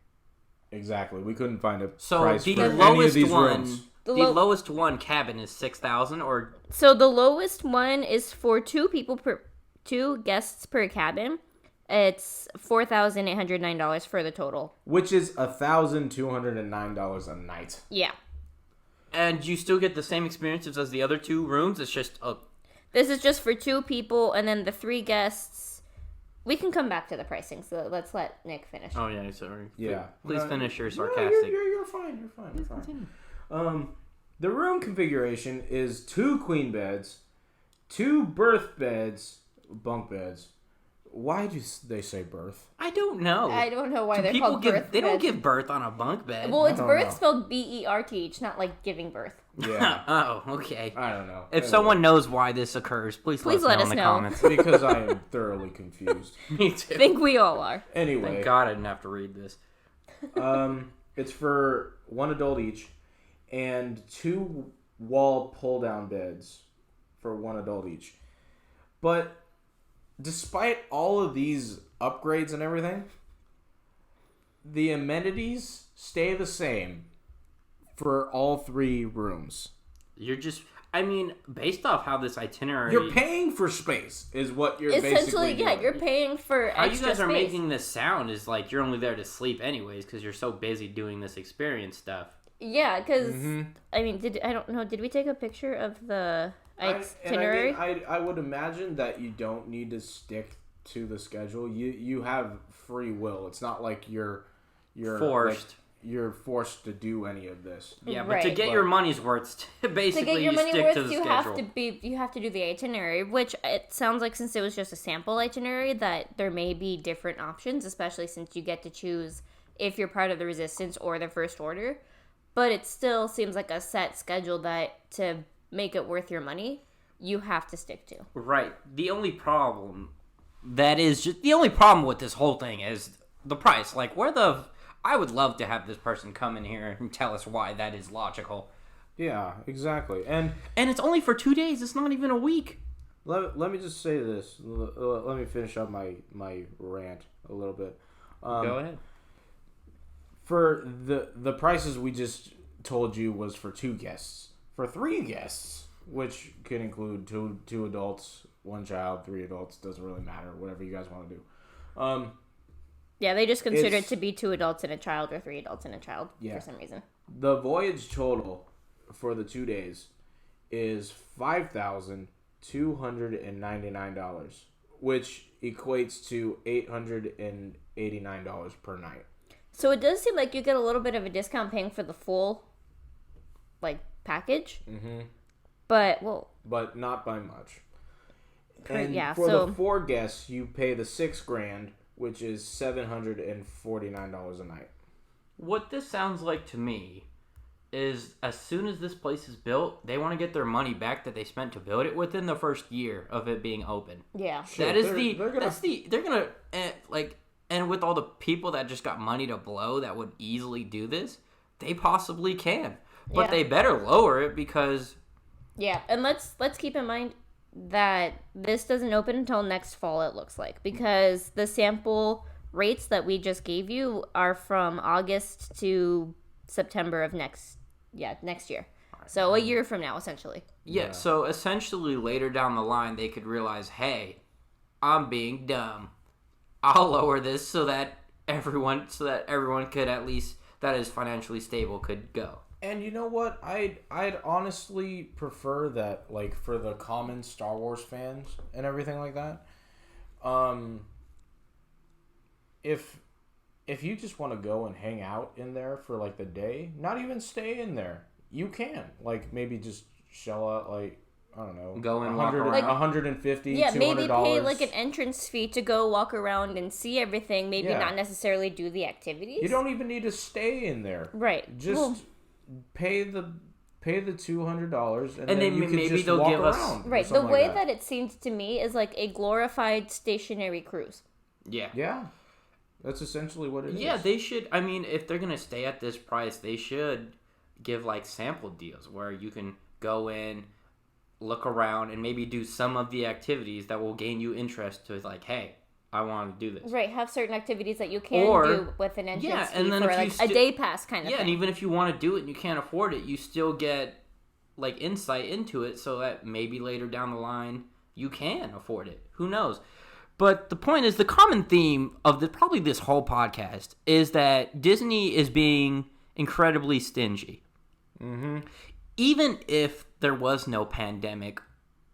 Exactly, we couldn't find a So price the for any of lowest these one, rooms. the lowest one cabin is 6,000, or So the lowest one is for 2 guests per cabin. It's $4,809 for the total. Which is $1,209 a night. Yeah. and you still get the same experiences as the other 2 rooms. It's just This is just for 2 people, and then the 3 guests. We can come back to the pricing, so let's let Nick finish. Oh yeah, sorry. Yeah. Please finish your No, sarcastic. you're fine. You're fine. You're fine. The room configuration is 2 queen beds, 2 berth beds, bunk beds. Why do they say berth? I don't know. I don't know why Do they're people called give? birth They don't beds. give birth on a bunk bed. Well, it's don't birth know. spelled BERTH, not like giving birth. Yeah. Oh, okay. I don't know. If someone knows why this occurs, please let let us us know in the know. comments. Because I am thoroughly confused. Me too. I think we all are. Anyway. Thank God I didn't have to read this. It's for 1 adult each, and 2 wall pull-down beds for 1 adult each. But despite all of these upgrades and everything, the amenities stay the same for all 3 rooms. You're just... I mean, based off how this itinerary... You're paying for space, is what you're Essentially, basically doing. yeah, you're paying for How extra you guys are space. making this sound is like you're only there to sleep anyways because you're so busy doing this experience stuff. Yeah, because I mean, did we take a picture of the itinerary? I would imagine that you don't need to stick to the schedule. You have free will. It's not like you're Forced. Like, you're forced to do any of this. Yeah, but to Right. get your money's worth, basically To get your you money stick worth, to the you schedule. you have to do the itinerary, which it sounds like since it was just a sample itinerary that there may be different options, especially since you get to choose if you're part of the Resistance or the First Order. But it still seems like a set schedule that to make it worth your money, you have to stick to. Right. The only problem with this whole thing is the price. Like, I would love to have this person come in here and tell us why that is logical. Yeah, exactly. And it's only for 2 days. It's not even a week. let me just say this. Let me finish up my rant a little bit. Go ahead. For the prices we just told you was for 2 guests. For 3 guests, which can include two adults, 1 child, 3 adults, doesn't really matter, whatever you guys want to do. Yeah, they just consider it to be 2 adults and a child or 3 adults and a child for some reason. The voyage total for the 2 days is $5,299, which equates to $889 per night. So it does seem like you get a little bit of a discount paying for the full, package. Mm-hmm. But not by much. For the 4 guests, you pay the $6,000, which is $749 a night. What this sounds like to me is as soon as this place is built, they want to get their money back that they spent to build it within the first year of it being open. Yeah. Sure. And with all the people that just got money to blow that would easily do this, they possibly can. But they better lower it because... Yeah, and let's keep in mind that this doesn't open until next fall, it looks like, because the sample rates that we just gave you are from August to September of next year. So a year from now, essentially. Yeah, so essentially later down the line, they could realize, hey, I'm being dumb. I'll lower this so that everyone could at least, that is financially stable, could go. And you know what? I'd honestly prefer that, for the common Star Wars fans and everything like that. If you just want to go and hang out in there for the day, not even stay in there, you can. Maybe just shell out I don't know, go and walk around. $150, $200. Maybe pay an entrance fee to go walk around and see everything. Maybe not necessarily do the activities. You don't even need to stay in there. Right. Just pay the $200 and then you can maybe just they'll walk give us around. Right. The way that it seems to me is like a glorified stationary cruise. Yeah. Yeah. That's essentially what it is. Yeah, they should. I mean, if they're gonna stay at this price, they should give sample deals where you can go in, look around, and maybe do some of the activities that will gain you interest to hey, I want to do this. Right, have certain activities that you can do with an entrance fee for a day pass kind of thing. Yeah, and even if you want to do it and you can't afford it, you still get insight into it so that maybe later down the line you can afford it. Who knows? But the point is, the common theme of probably this whole podcast is that Disney is being incredibly stingy. Mm-hmm. Even if there was no pandemic,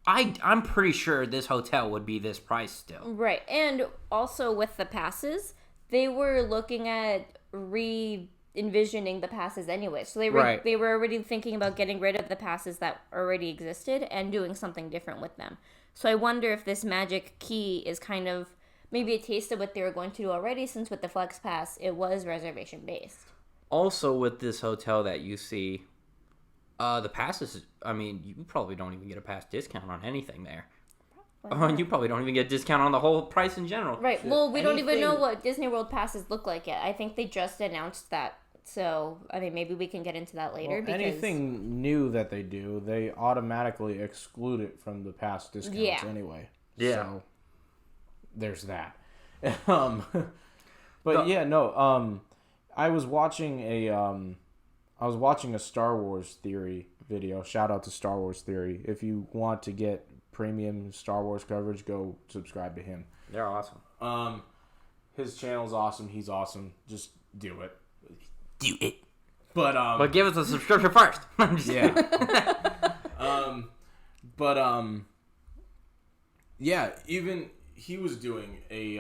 I'm pretty sure this hotel would be this price still. Right. And also with the passes, they were looking at re-envisioning the passes anyway. So they were already thinking about getting rid of the passes that already existed and doing something different with them. So I wonder if this magic key is kind of maybe a taste of what they were going to do already, since with the Flex Pass, it was reservation based. Also with this hotel that you see, the passes, I mean, you probably don't even get a pass discount on anything there. You probably don't even get a discount on the whole price in general. Right. Well, we don't even know what Disney World passes look like yet. I think they just announced that. So, I mean, maybe we can get into that later. Well, anything new that they do, they automatically exclude it from the past discounts anyway. Yeah. So, there's that. I was watching a Star Wars Theory video. Shout out to Star Wars Theory. If you want to get premium Star Wars coverage, go subscribe to him. They're awesome. His channel's awesome. He's awesome. Just do it. Do it. But give us a subscription first. Even he was doing a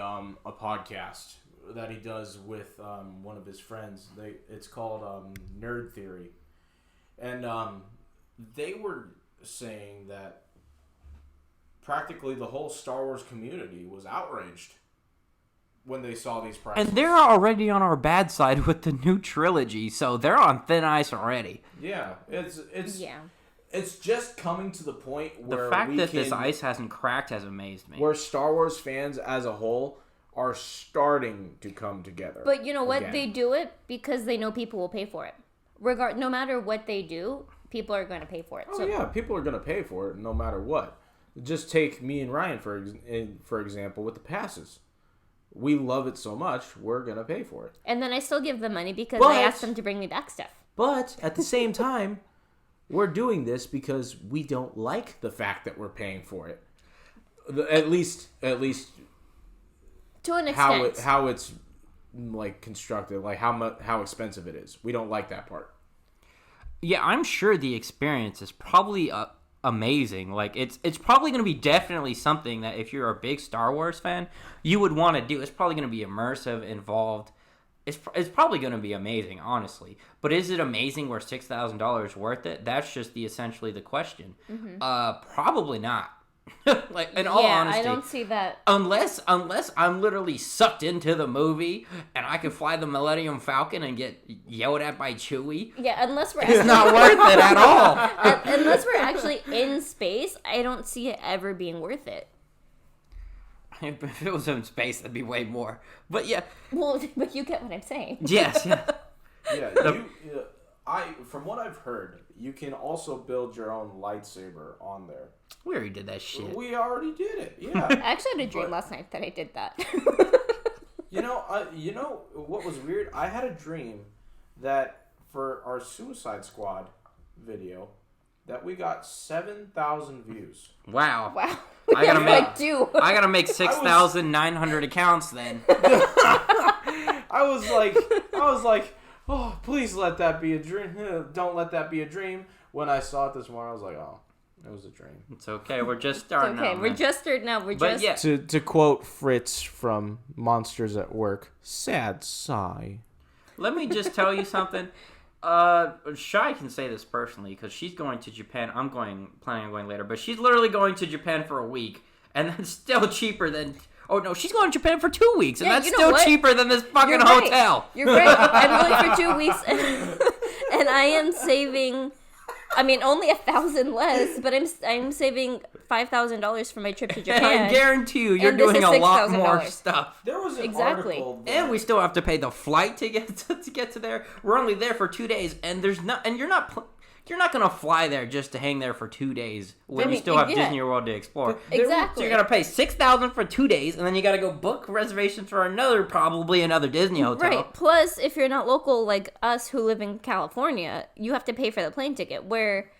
podcast that he does with one of his friends. It's called Nerd Theory, and they were saying that practically the whole Star Wars community was outraged when they saw these prices. And they're already on our bad side with the new trilogy, so they're on thin ice already. Yeah, it's just coming to the point where the fact that this ice hasn't cracked has amazed me. Where Star Wars fans as a whole are starting to come together. But you know what? Again. They do it because they know people will pay for it. No matter what they do, people are going to pay for it. Yeah, people are going to pay for it no matter what. Just take me and Ryan for example with the passes. we love it so much, we're going to pay for it. And then I still give them money because But- I asked them to bring me back stuff. But at the same time, we're doing this because we don't like the fact that we're paying for it. At least To an extent. how it's like constructed, like how expensive it is. We don't like that part. Yeah, I'm sure the experience is probably amazing. Like, it's probably going to be definitely something that if you're a big Star Wars fan, you would want to do. It's probably going to be immersive, involved. It's probably going to be amazing, honestly. But is it amazing? Where $6,000 worth it? That's just essentially the question. Probably not. Like, in all honesty, I don't see that. Unless I'm literally sucked into the movie and I can fly the Millennium Falcon and get yelled at by Chewie. Yeah, unless we're It's not worth it at all. unless we're actually in space, I don't see it ever being worth it. If it was in space, that'd be way more. But yeah. Well, but you get what I'm saying. Yes. Yeah. Yeah, from what I've heard, you can also build your own lightsaber on there. We already did that shit. We already did it. Yeah. I actually had a dream last night that I did that. You know what was weird? I had a dream that for our Suicide Squad video that we got 7,000 views. Wow. Wow. I gotta make I gotta make 6,900 accounts then. I was like, oh, please let that be a dream. Don't let that be a dream. When I saw it this morning, I was like, oh, it was a dream. It's okay. We're just starting. Okay, out, we're man. just starting out. But yeah. To quote Fritz from Monsters at Work, sad sigh. Let me just tell you something. Shai can say this personally because she's going to Japan. I'm planning on going later, but she's literally going to Japan for a week, and that's still cheaper than. Oh no, she's going to Japan for 2 weeks, and Yeah, that's you know still what? cheaper than this fucking You're right. hotel. You're right. I'm going for 2 weeks, and I am saving. I mean, only 1,000 less, but I'm saving $5,000 for my trip to Japan. I guarantee you, you're And this doing is a lot more $6,000. stuff. There was an Exactly. article that, And we still have to pay the flight to get to there. We're only there for 2 days, and you're not gonna fly there just to hang there for 2 days when you still have yeah. Disney World to explore. Exactly. So you're gonna pay $6,000 for 2 days, and then you gotta go book reservations for probably another Disney hotel. Right. Plus, if you're not local like us who live in California, you have to pay for the plane ticket. Where,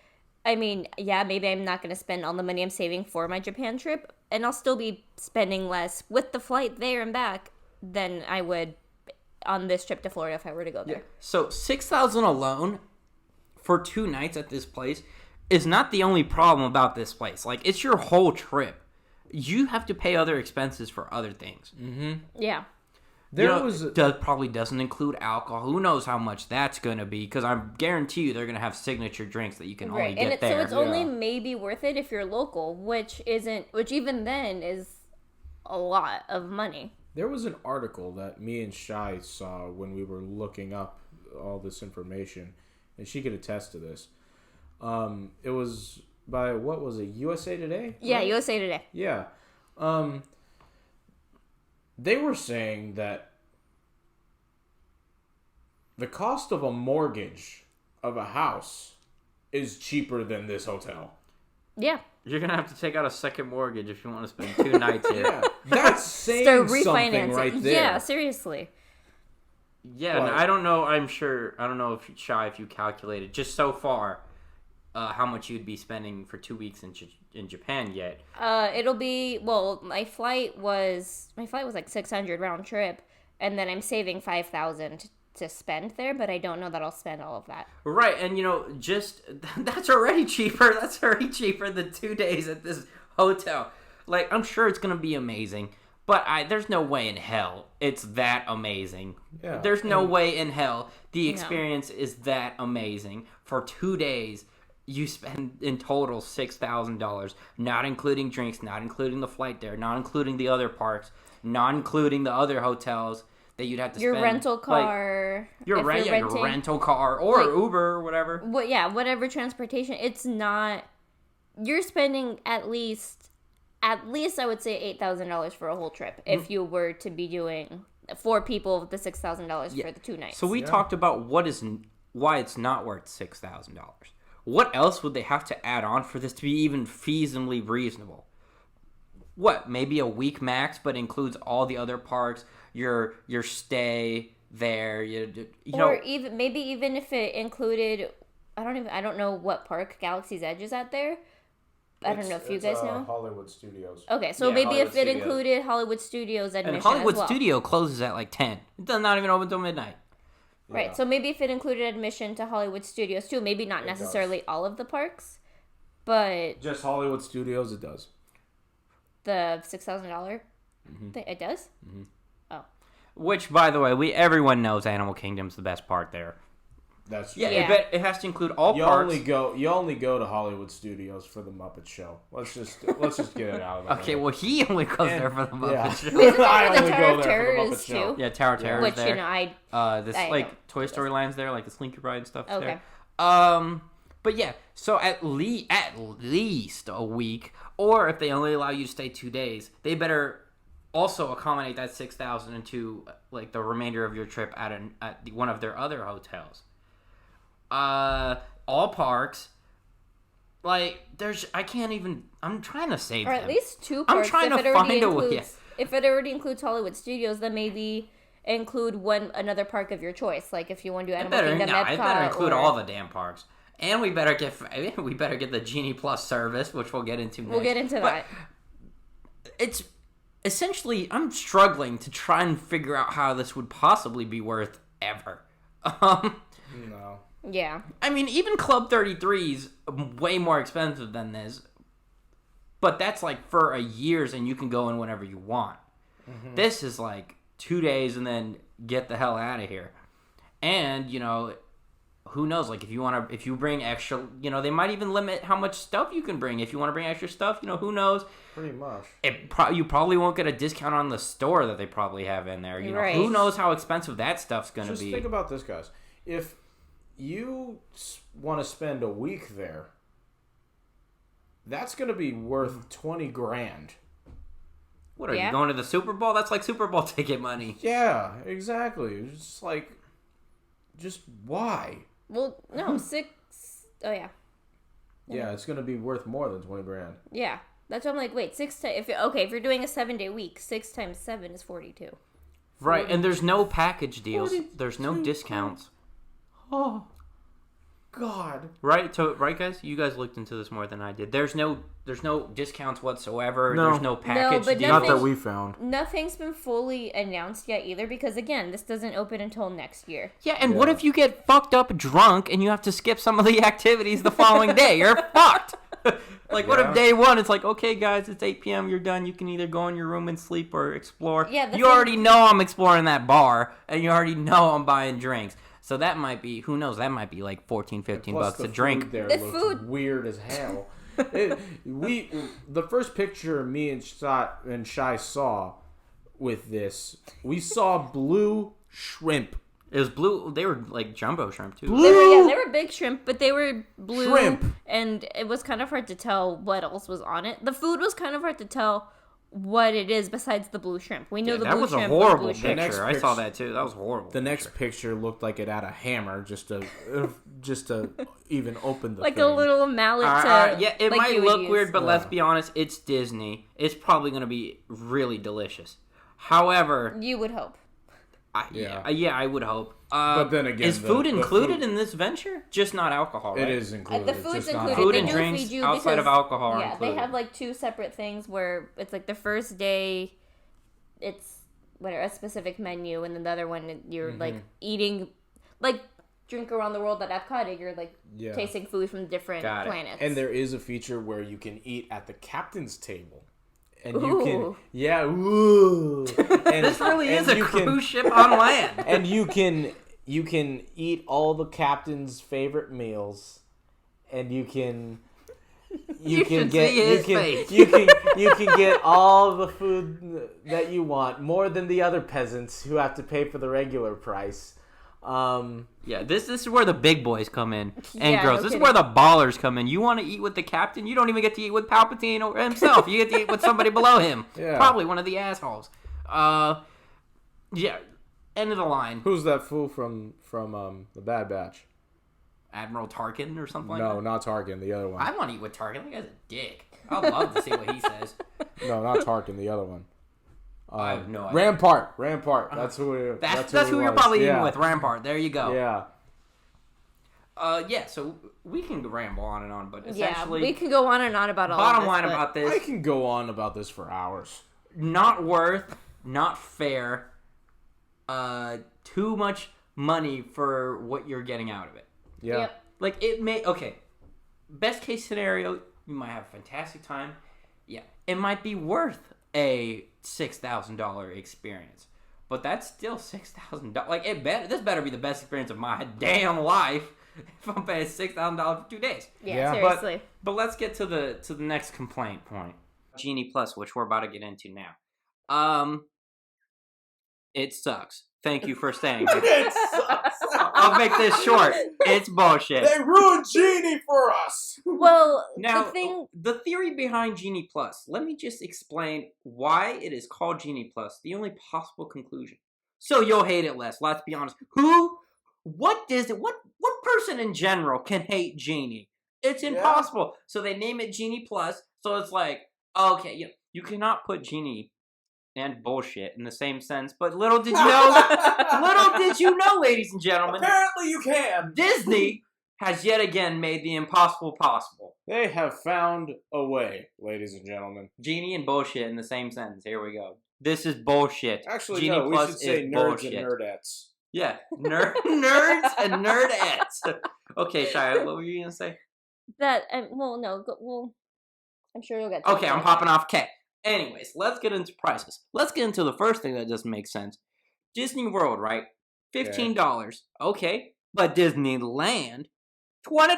I mean, yeah, maybe I'm not going to spend all the money I'm saving for my Japan trip, and I'll still be spending less with the flight there and back than I would on this trip to Florida if I were to go there. So $6,000 alone for 2 nights at this place is not the only problem about this place. Like, it's your whole trip. You have to pay other expenses for other things. Yeah. That probably doesn't include alcohol. Who knows how much that's going to be? Because I guarantee you they're going to have signature drinks that you can only get there. So it's only maybe worth it if you're local, which even then is a lot of money. There was an article that me and Shai saw when we were looking up all this information, and she could attest to this. It was by, what was it, USA Today? Yeah, right? USA Today. Yeah. They were saying that the cost of a mortgage of a house is cheaper than this hotel. Yeah. You're going to have to take out a second mortgage if you want to spend 2 nights here. Yeah, that's saying Start something refinancing. right there. Yeah, seriously. Yeah, and I don't know. I don't know if you calculated just so far how much you'd be spending for 2 weeks in Japan yet. It'll be, well, my flight was like 600 round trip, and then I'm saving 5,000 to spend there, but I don't know that I'll spend all of that. Right, and just that's already cheaper. That's already cheaper than 2 days at this hotel. Like, I'm sure it's gonna be amazing, but there's no way in hell it's that amazing. Yeah. There's no way in hell the experience is that amazing. For 2 days, you spend in total $6,000, not including drinks, not including the flight there, not including the other parks, not including the other hotels that you'd have to Your spend. rental car. Your rental car or Uber or whatever. Whatever transportation. It's not. You're spending at least I would say $8,000 for a whole trip if you were to be doing 4 people with the $6,000 for the 2 nights. So we talked about why it's not worth $6,000. What else would they have to add on for this to be even feasibly reasonable? maybe a week max, but includes all the other parks, your stay there, or even if it included, I don't know what park Galaxy's Edge is at there. I don't know if you guys know. Hollywood Studios. Okay, so maybe if it included Hollywood Studios admission and Hollywood as well. Studio closes at like 10. It does not even open until midnight. Right, so maybe if it included admission to Hollywood Studios too, maybe not necessarily all of the parks, but just Hollywood Studios, it does. The $6,000 thing, it does. Mm-hmm. Oh, which, by the way, everyone knows Animal Kingdom's the best park there. That's true. It has to include all parks. You only go to Hollywood Studios for the Muppet Show. Let's just get it out of the way. Okay, well, he only goes there for the Muppet Show. isn't I that only the go Tower of there for the Terror Muppet is Show. too? Yeah, Tower of Terror Which is there. I Toy Story Land's there, like the Slinky Ride and stuff. Okay. There. But yeah, so at least a week, or if they only allow you to stay 2 days, they better also accommodate that 6,000 into like the remainder of your trip at one of their other hotels. All parks, like I'm trying to save or them. at least 2 parks. I'm trying to find a way. If it already includes Hollywood Studios, then maybe include another park of your choice. Like if you want to do Animal Kingdom, Epcot, it better include all the damn parks. And we better get the Genie Plus service, which we'll get into next. We'll get into that. It's essentially, I'm struggling to try and figure out how this would possibly be worth ever. No. Yeah. I mean, even Club 33 is way more expensive than this. But that's like for a year's and you can go in whenever you want. Mm-hmm. This is like 2 days and then get the hell out of here. And, who knows? Like, if you bring extra, they might even limit how much stuff you can bring. If you want to bring extra stuff, who knows? Pretty much. You probably won't get a discount on the store that they probably have in there. Right. Who knows how expensive that stuff's going to be? Just think about this, guys. If you want to spend a week there, that's going to be worth $20,000. What are you going to the Super Bowl? That's like Super Bowl ticket money. Yeah, exactly. It's just why? Well, no, 6. Oh yeah. Yeah, it's going to be worth more than $20,000. Yeah, that's what I'm like. Wait, 6 times. If you're doing a 7-day week, 6 times 7 is 42. Right, and there's no package deals. There's no discounts. Oh, God. Right, guys? You guys looked into this more than I did. There's no discounts whatsoever. No. There's no package but deals. Not that we found. Nothing's been fully announced yet either, because again, this doesn't open until next year. Yeah, and what if you get fucked up drunk and you have to skip some of the activities the following day? You're fucked. What if day one, it's like, okay, guys, it's 8 p.m., you're done. You can either go in your room and sleep or explore. Yeah, you already know I'm exploring that bar, and you already know I'm buying drinks. So that might be, who knows, that might be like $14, $15 a drink. The food weird as hell. The first picture me and Shai saw with this, we saw blue shrimp. It was blue. They were like jumbo shrimp too. They were big shrimp, but they were blue. Shrimp. And it was kind of hard to tell what else was on it. The food was kind of hard to tell what it is besides the blue shrimp. We know the blue shrimp. That was a horrible blue shrimp. picture. I saw that too. That was horrible. The next picture looked like it had a hammer just to even open the like thing. a little mallet it like might you would look use. weird, but let's be honest, it's Disney. It's probably going to be really delicious. However, you would hope. I would hope. But then again, is food included in this venture? Just not alcohol, right? It is included. The food's included. Food they and do drinks feed you outside of alcohol are Yeah, included. they have like 2 separate things where it's like the first day, it's a specific menu, and then the other one you're like eating, like Drink Around the World at Epcot, and you're like tasting food from different planets. And there is a feature where you can eat at the captain's table. And you can, and this really is a cruise ship on land. And you can eat all the captain's favorite meals, and you can get all the food that you want, more than the other peasants who have to pay for the regular price. This is where the big boys come in, and girls. This kidding. is where the ballers come in. You want to eat with the captain? You don't even get to eat with Palpatine himself. You get to eat with somebody below him. Yeah. Probably one of the assholes. End of the line. Who's that fool from the Bad Batch? Admiral Tarkin or something like No, that? not Tarkin. The other one. I want to eat with Tarkin. That guy's a dick. I'd love to see what he says. No, not Tarkin. The other one. I have no idea. Rampart. That's who. That's who you're probably eating with. Rampart. There you go. Yeah. Yeah. So we can ramble on and on, but essentially, we can go on and on about all. Bottom of this, line but... about this: I can go on about this for hours. Not worth, not fair. Too much money for what you're getting out of it. Yeah. Yep. Like it may best case scenario, you might have a fantastic time. Yeah, it might be worth a $6,000 experience, but that's still $6,000. Like this better be the best experience of my damn life if I'm paying $6,000 for 2 days. Yeah, seriously. But let's get to the next complaint point. Genie Plus, which we're about to get into now. It sucks. Thank you for saying it. It sucks. I'll make this short. It's bullshit. They ruined Genie for us. Well, Now, the thing... the theory behind Genie Plus, let me just explain why it is called Genie Plus, the only possible conclusion. So you'll hate it less, let's be honest. What person in general can hate Genie? It's impossible. Yeah. So they name it Genie Plus, so it's like, okay, you cannot put Genie and bullshit in the same sense, but little did you know, ladies and gentlemen. Apparently you can. Disney has yet again made the impossible possible. They have found a way, ladies and gentlemen. Genie and bullshit in the same sentence. Here we go. This is bullshit. Actually, Genie no, we Plus should say is nerds bullshit. and nerdettes. Yeah, nerds and nerdettes. Okay, Shia, what were you going to say? I'm sure you'll get to Okay, I'm popping off. Okay. Anyways, let's get into prices. Let's get into the first thing that doesn't make sense. Disney World, right? $15. Okay. But Disneyland, $20. What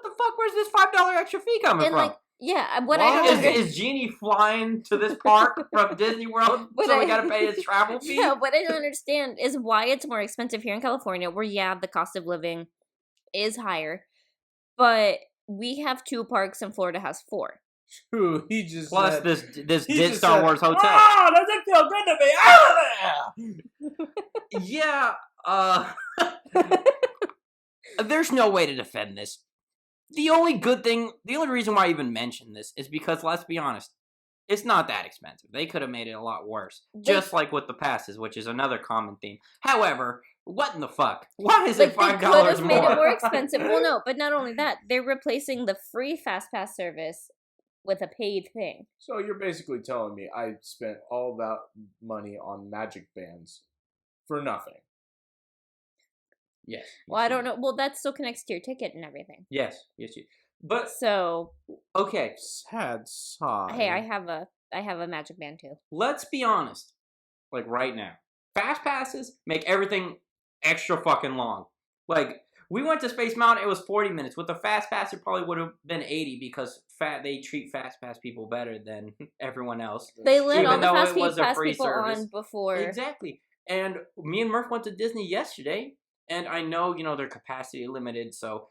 the fuck? Where's this $5 extra fee coming from? Like, yeah, what I don't understand... Is Genie flying to this park from Disney World so we gotta pay his travel fee? Yeah, what I don't understand is why it's more expensive here in California, where, the cost of living is higher. But we have 2 parks and Florida has 4. True, he just Plus said, this Star Wars hotel. Oh, does it feel good to be out of there? Yeah, there's no way to defend this. The only reason why I even mention this is because, let's be honest, it's not that expensive. They could have made it a lot worse. Just like with the passes, which is another common theme. However, what in the fuck? Why is it $5 more? They could have made it more expensive. Well, no, but not only that, they're replacing the free Fast Pass service with a paid thing. So you're basically telling me I spent all that money on magic bands for nothing. Yes. Well, I don't know. Well, that still connects to your ticket and everything. Yes. But so okay. Sad side. Hey, I have a magic band too. Let's be honest. Like right now, Fast Passes make everything extra fucking long. Like we went to Space Mountain, it was 40 minutes. With the Fast Pass, it probably would have been 80 because they treat Fast Pass people better than everyone else. They let all the Fast Pass people service. on before. Exactly. And me and Murph went to Disney yesterday, and I know, their capacity limited, so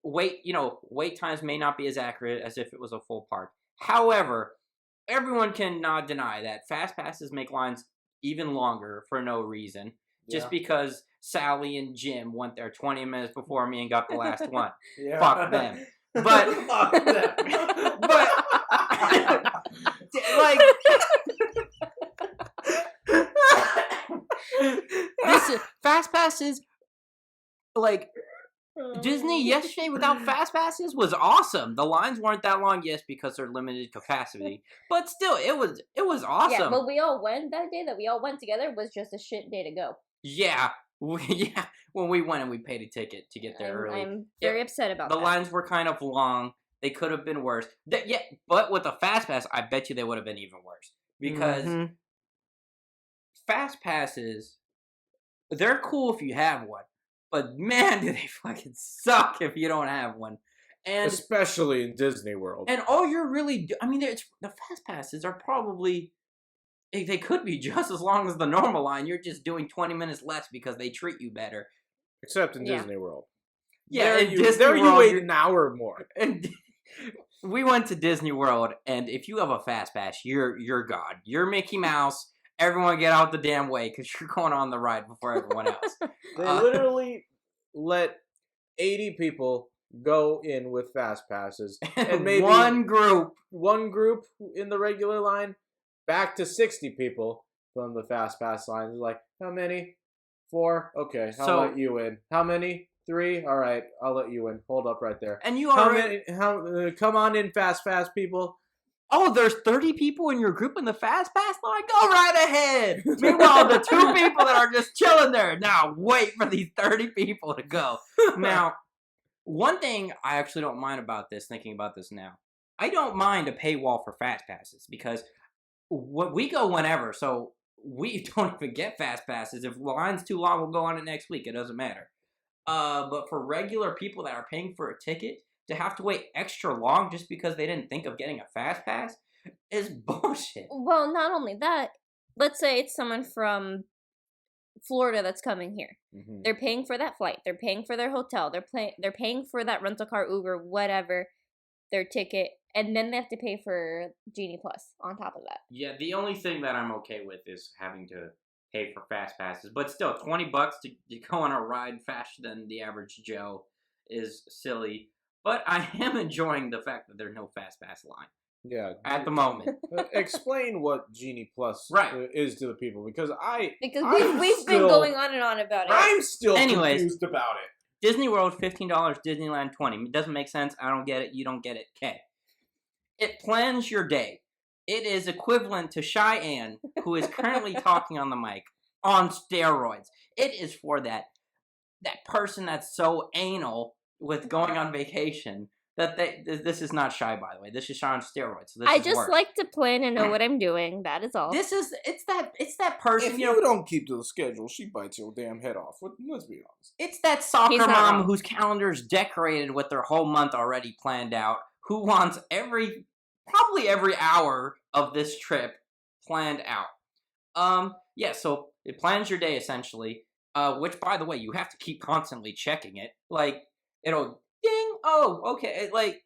wait times may not be as accurate as if it was a full park. However, everyone cannot deny that Fast Passes make lines even longer for no reason. Just because Sally and Jim went there 20 minutes before me and got the last one. Yeah. Fuck them. But, fuck them. But, like, this Fast Passes, like, Disney yesterday without Fast Passes was awesome. The lines weren't that long, yes, because they're limited capacity, but still, it was awesome. Yeah, but we all went that day. That we all went together was just a shit day to go. Yeah, when we went and we paid a ticket to get there early. I'm very upset about that. The lines were kind of long. They could have been worse. But with a Fast Pass, I bet you they would have been even worse. Because Fast Passes, they're cool if you have one. But man, do they fucking suck if you don't have one. And especially in Disney World. And all you're really the Fast Passes are probably... They could be just as long as the normal line. You're just doing 20 minutes less because they treat you better. Except in Disney World. Yeah, there you wait an hour more. And we went to Disney World, and if you have a Fast Pass, you're God. You're Mickey Mouse. Everyone get out the damn way because you're going on the ride before everyone else. They literally let 80 people go in with fast passes, and maybe one group in the regular line, back to 60 people from the fast pass line. It's like, how many? 4? Okay, I'll let you in. How many? 3? All right, I'll let you in. Hold up right there. And you already... come on in, fast pass people. Oh, there's 30 people in your group in the fast pass line? Go right ahead. Meanwhile, the 2 people that are just chilling there, now wait for these 30 people to go. Now, one thing I actually don't mind about this, thinking about this now, I don't mind a paywall for fast passes because we go whenever, so we don't even get fast passes. If the line's too long, we'll go on it next week. It doesn't matter. But for regular people that are paying for a ticket, to have to wait extra long just because they didn't think of getting a fast pass is bullshit. Well, not only that, let's say it's someone from Florida that's coming here. Mm-hmm. They're paying for that flight. They're paying for their hotel. They're paying for that rental car, Uber, whatever, their ticket, and then they have to pay for Genie Plus on top of that. Yeah, the only thing that I'm okay with is having to pay for fast passes, but still, $20 to go on a ride faster than the average Joe is silly. But I am enjoying the fact that there's no fast pass line. Yeah. At the moment. Explain what Genie Plus is to the people, because we've been going on and on about it. I'm still confused about it. Disney World, $15, Disneyland, $20. It doesn't make sense. I don't get it. You don't get it. Okay. It plans your day. It is equivalent to Cheyenne, who is currently talking on the mic, on steroids. It is for that person that's so anal with going on vacation that this is not Shy, by the way. This is Shy on steroids. So I just like to plan and know what I'm doing. That is all. It's that person. If you don't keep to the schedule, she bites your damn head off. Let's be honest. It's that soccer mom whose calendar's decorated with their whole month already planned out, who wants probably every hour of this trip planned out. Yeah, so it plans your day essentially, which, by the way, you have to keep constantly checking it. Like, it'll ding, oh, okay, like,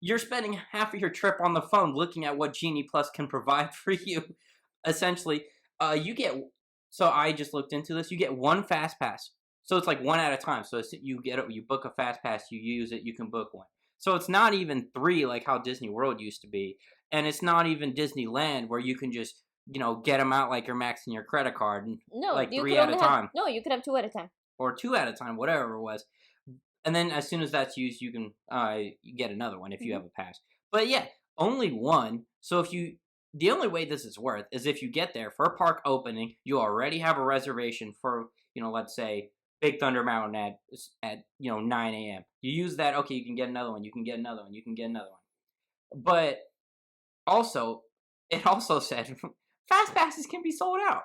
you're spending half of your trip on the phone looking at what Genie Plus can provide for you. Essentially, so I just looked into this, you get 1 fast pass. So it's like 1 at a time. So you book a fast pass, you use it, you can book 1. So it's not even 3 like how Disney World used to be. And it's not even Disneyland where you can just, get them out like you're maxing your credit card. And like 3 at a time. No, you could have 2 at a time. Or 2 at a time, whatever it was. And then as soon as that's used, you can you get another one if you have a pass. But yeah, only 1. So the only way this is worth is if you get there for park opening, you already have a reservation for, let's say, Big Thunder Mountain at 9 a.m. You use that, okay, you can get another one, you can get another one, you can get another one. But also, it also said fast passes can be sold out.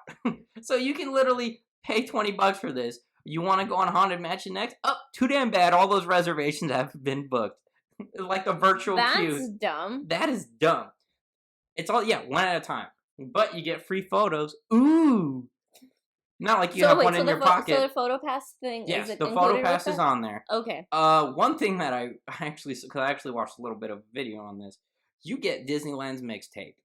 So you can literally pay $20 for this. You want to go on Haunted Mansion next? Oh, too damn bad. All those reservations have been booked. Like the virtual queues. That's dumb. That is dumb. It's all, 1 at a time. But you get free photos. Ooh. Not like you have one in your pocket. So the photo pass thing yes, is the photo pass is on there. Okay. One thing that I actually watched a little bit of video on this. You get Disneyland's mixtape.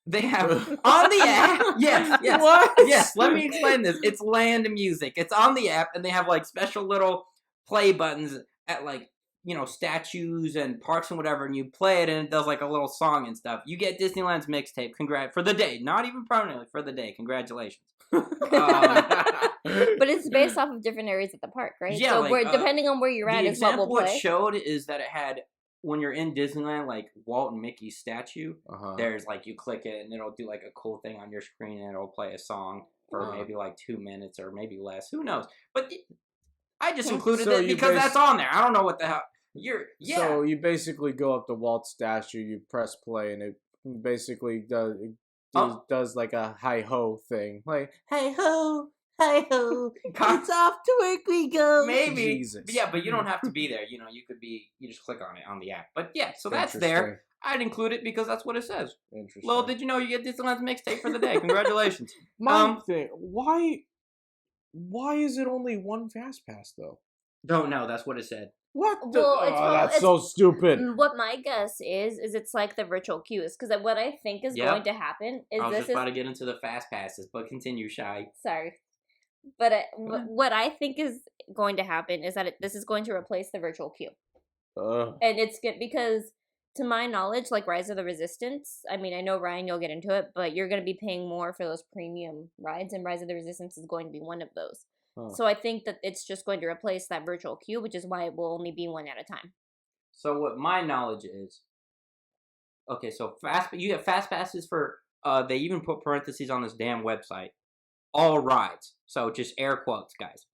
They have on the app. Yes. What? Yes. Let me explain this. It's Land Music. It's on the app, and they have like special little play buttons at like statues and parks and whatever, and you play it, and it does like a little song and stuff. You get Disneyland's mixtape. For the day, not even permanently, for the day. Congratulations. But it's based off of different areas at the park, right? Yeah. So depending on where you're at, is what we'll play. What showed is that it had. When you're in Disneyland, like Walt and Mickey's statue, there's like you click it and it'll do like a cool thing on your screen and it'll play a song for maybe like 2 minutes or maybe less. Who knows? But I just included it because that's on there. I don't know what the hell. So you basically go up to Walt's statue, you press play, and it basically does like a hi ho thing, like hey ho. Hi ho, it's off to work we go. Maybe, Jesus. Yeah, but you don't have to be there. You just click on it on the app. But yeah, so that's there. I'd include it because that's what it says. Interesting. Well, did you know you get Disneyland's mixtape for the day? Congratulations. My thing, why is it only 1 fast pass though? Don't know. That's what it said. What? That's so stupid. What my guess is it's like the virtual queues, because what I think is going to happen is I was just about to get into the fast passes, but continue, Shy. Sorry. But what I think is going to happen is that this is going to replace the virtual queue. And it's good because, to my knowledge, like Rise of the Resistance, I mean, I know, Ryan, you'll get into it, but you're going to be paying more for those premium rides, and Rise of the Resistance is going to be one of those. So I think that it's just going to replace that virtual queue, which is why it will only be one at a time. So what my knowledge is, okay, so you have fast passes for, they even put parentheses on this damn website, all rides. So just air quotes, guys.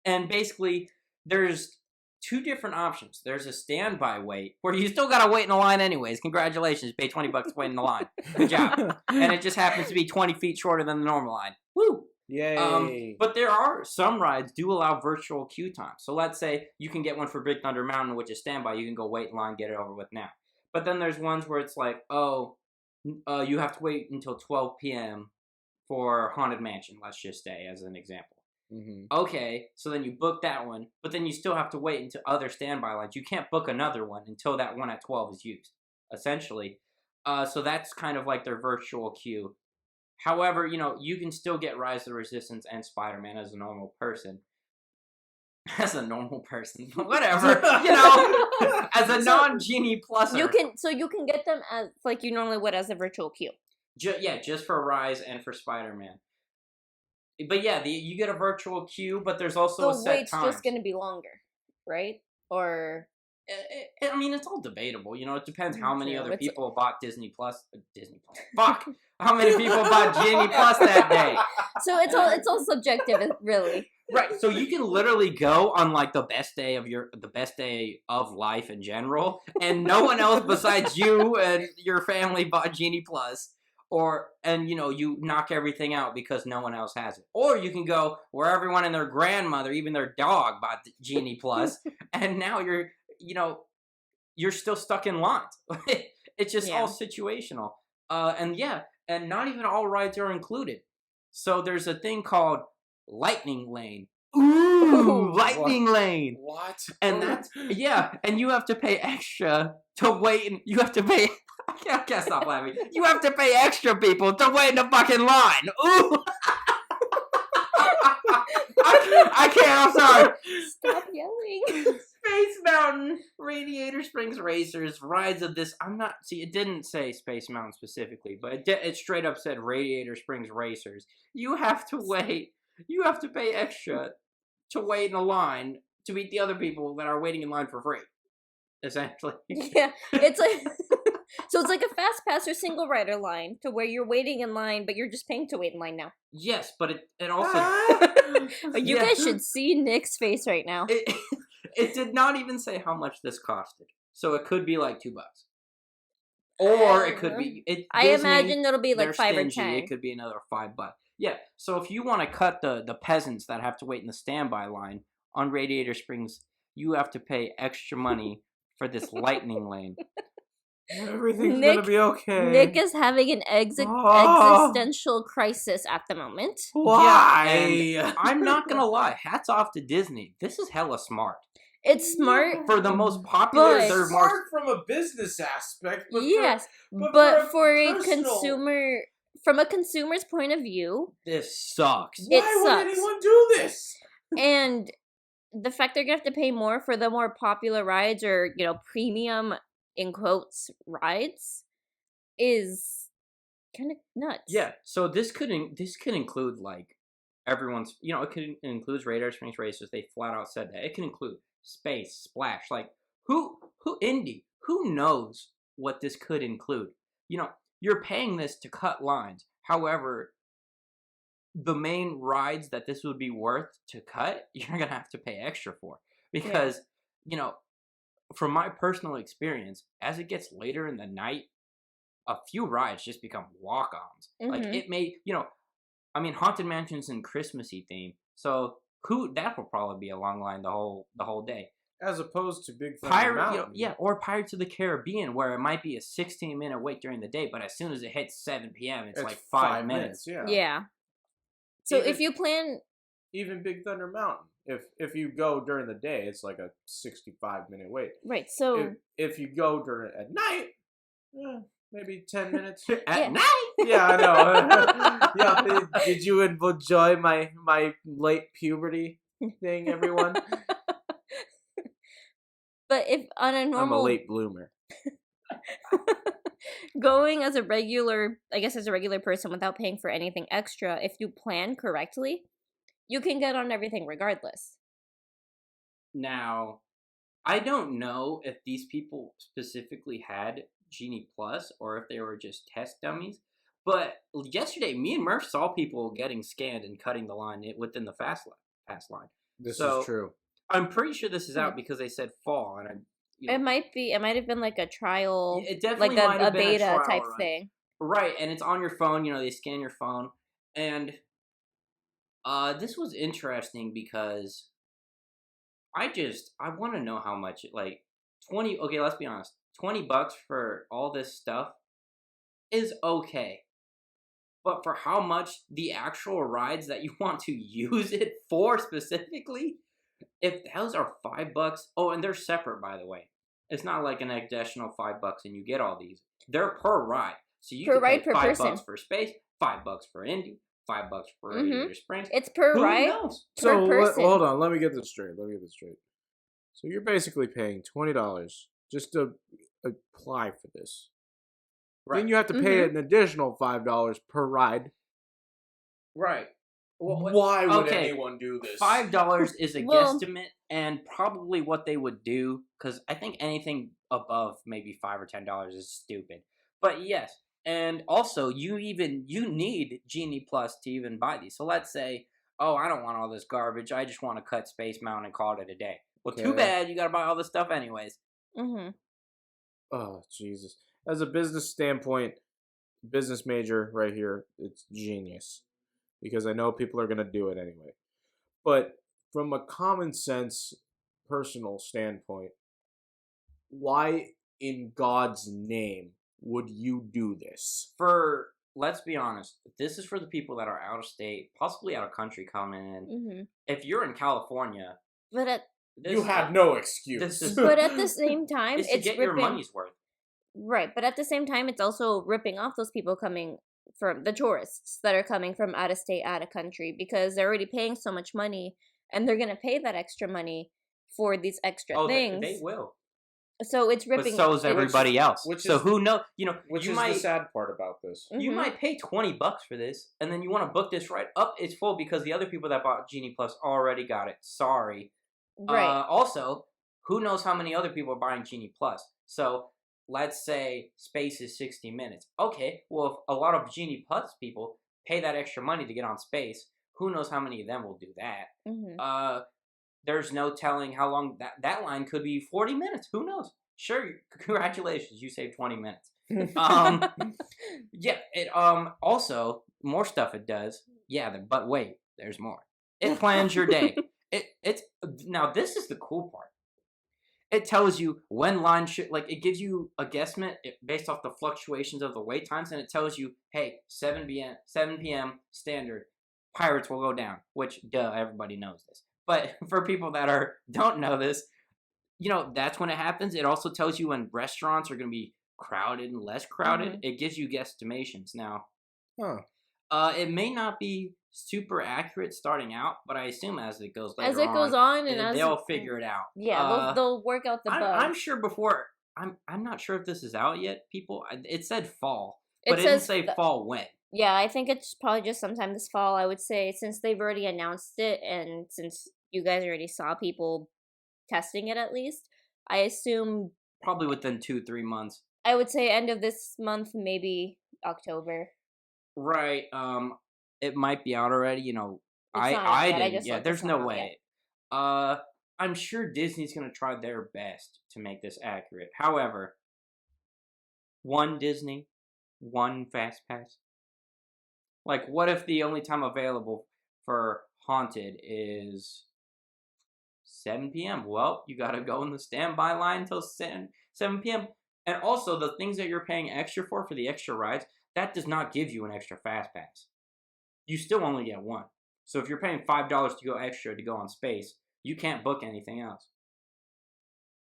And basically, there's two different options. There's a standby wait, where you still gotta wait in the line anyways. Congratulations, pay $20 to wait in the line. Good job. And it just happens to be 20 feet shorter than the normal line. Woo! Yay! But there are some rides do allow virtual queue time. So let's say you can get one for Big Thunder Mountain, which is standby. You can go wait in line, get it over with now. But then there's ones where it's like, you have to wait until 12 p.m. for Haunted Mansion, let's just say, as an example. Okay, so then you book that one, but then you still have to wait until other standby lines. You can't book another one until that one at 12 is used, essentially. So that's kind of like their virtual queue. However, you can still get Rise of the Resistance and Spider-Man as a normal person. As a normal person. Whatever. As a non-Genie pluser. You can get them as, like you normally would, as a virtual queue. Just for Rise and for Spider-Man. But yeah, you get a virtual queue, but there's also a set time. The wait's just going to be longer, right? Or... I mean, it's all debatable. It depends how many other people bought Disney Plus. Fuck! How many people bought Genie Plus that day? So it's all subjective, really. Right. So you can literally go on like the best day of life in general, and no one else besides you and your family bought Genie Plus. And you knock everything out because no one else has it. Or you can go where everyone and their grandmother, even their dog, bought Genie Plus, and now you're still stuck in lines. It's just all situational. And not even all rides are included. So there's a thing called Lightning Lane. Ooh, Lightning Lane. What? And that's, and you have to pay extra to wait, and you have to pay, I can't stop laughing. You have to pay extra, people, to wait in the fucking line. Ooh. I can't, I'm sorry. Stop yelling. Space Mountain, Radiator Springs Racers, rides of this, it didn't say Space Mountain specifically, but it straight up said Radiator Springs Racers. You have to wait, you have to pay extra to wait in a line to meet the other people that are waiting in line for free, essentially. Yeah, it's like, so it's like a fast pass or single rider line to where you're waiting in line, but you're just paying to wait in line now. Yes, but it also... You guys should see Nick's face right now. It did not even say how much this costed. So it could be like $2. Or it could be... I imagine it'll be like 5 or 10. It could be another $5. Yeah, so if you want to cut the peasants that have to wait in the standby line on Radiator Springs, you have to pay extra money for this Lightning Lane. Everything's gonna be okay. Nick is having an existential crisis at the moment. Why? Yeah, I'm not gonna lie. Hats off to Disney. This is hella smart. It's smart for the most popular. It's smart from a business aspect. But yes, but for a consumer, from a consumer's point of view, this sucks. Why would anyone do this? And the fact they're gonna have to pay more for the more popular rides, or premium, in quotes, rides, is kind of nuts. Yeah, so this could include like everyone's, it includes Radiator Springs Racers. They flat out said that. It can include Space, Splash, like who knows what this could include. You're paying this to cut lines. However, the main rides that this would be worth to cut, you're going to have to pay extra for, because from my personal experience, as it gets later in the night, a few rides just become walk-ons. Mm-hmm. Like, it may, Haunted Mansion's in Christmassy theme, so that will probably be a long line the whole day. As opposed to Big Thunder Mountain. Or Pirates of the Caribbean, where it might be a 16-minute wait during the day, but as soon as it hits 7 p.m., it's like 5 minutes. Yeah. So if you plan... Even Big Thunder Mountain. If you go during the day, it's like a 65-minute wait. Right, so... If you go at night, maybe 10 minutes. At night. Yeah, I know. Yeah, did you enjoy my late puberty thing, everyone? But if on a I'm a normal late bloomer. going as a regular, I guess as a regular person without paying for anything extra, if you plan correctly, you can get on everything regardless. Now, I don't know if these people specifically had Genie Plus or if they were just test dummies. But yesterday, me and Murph saw people getting scanned and cutting the line within the pass line. This So, is true. I'm pretty sure this is out because they said fall, and It might be. It might have been like a trial, it definitely like might a have been a beta trial type run. thing. Right, and it's on your phone. They scan your phone, and this was interesting because I want to know how much 20. Okay, let's be honest. $20 for all this stuff is okay. But for how much the actual rides that you want to use it for specifically, if those are $5, oh, and they're separate, by the way. It's not like an additional $5 and you get all these. They're per ride, so you Per can ride, pay per $5 person. for Space, $5 for Indy, $5 for Radiator Springs. It's per Who ride. knows? Per person. Hold on. Let me get this straight. So you're basically paying $20 just to apply for this. Right. Then you have to pay an additional $5 per ride. Right. Well, why would anyone do this? $5 is a Well- guesstimate, and probably what they would do, because I think anything above maybe $5 or $10 is stupid. But yes, and also you need Genie Plus to even buy these. So let's say, oh, I don't want all this garbage. I just want to cut Space Mountain and call it a day. Well, too Okay. bad. You got to buy all this stuff anyways. Mm-hmm. Oh, Jesus. As a business standpoint, business major right here, it's genius. Because I know people are going to do it anyway. But from a common sense, personal standpoint, why in God's name would you do this? Let's be honest, this is for the people that are out of state, possibly out of country coming in. Mm-hmm. If you're in California, But You have no excuse. but at the same time, it's to it's get ripping. your money's worth. Right, but at the same time, it's also ripping off those people coming from the tourists that are coming from out of state, out of country, because they're already paying so much money, and they're gonna pay that extra money for these extra things. They will. So it's But ripping. so is everybody else. so who knows? Which you is might the sad part about this. you Mhm. might pay $20 for this, and then you want to book this right up. It's full because the other people that bought Genie Plus already got it. Sorry. Right. Also, who knows how many other people are buying Genie Plus? So let's say Space is 60 minutes. Okay, well, if a lot of Genie Plus people pay that extra money to get on Space, who knows how many of them will do that? Mm-hmm. There's no telling how long that line could be. 40 minutes. Who knows? Sure, congratulations, you saved 20 minutes. Yeah. It also more stuff it does. Yeah, but wait, there's more. It plans your day. It's now this is the cool part. It tells you when lines should, it gives you a guesstimate based off the fluctuations of the wait times, and it tells you, hey, 7 p.m. standard, Pirates will go down, which, duh, everybody knows this. But for people that don't know this, that's when it happens. It also tells you when restaurants are going to be crowded and less crowded. Mhm. It gives you guesstimations. Now, Huh. it may not be super accurate starting out, but I assume as it goes later As it goes on, and as they'll figure it out. yeah, they'll work out the bugs. I'm sure before. I'm not sure if this is out yet. People, it said fall, It but it didn't says say fall when. Yeah, I think it's probably just sometime this fall. I would say, since they've already announced it, and since you guys already saw people testing it, at least, I assume Probably within 2-3 months. I would say end of this month, maybe October. Right. It might be out already. It's not I out yet. I didn't. just Yeah, looked, there's it's no not out way. yet. I'm sure Disney's gonna try their best to make this accurate. However, one Disney, one Fast Pass. What if the only time available for Haunted is 7 p.m.? Well, you gotta go in the standby line until 7 p.m. And also, the things that you're paying extra for the extra rides, that does not give you an extra Fast Pass. You still only get one. So if you're paying $5 to go extra to go on Space, you can't book anything else.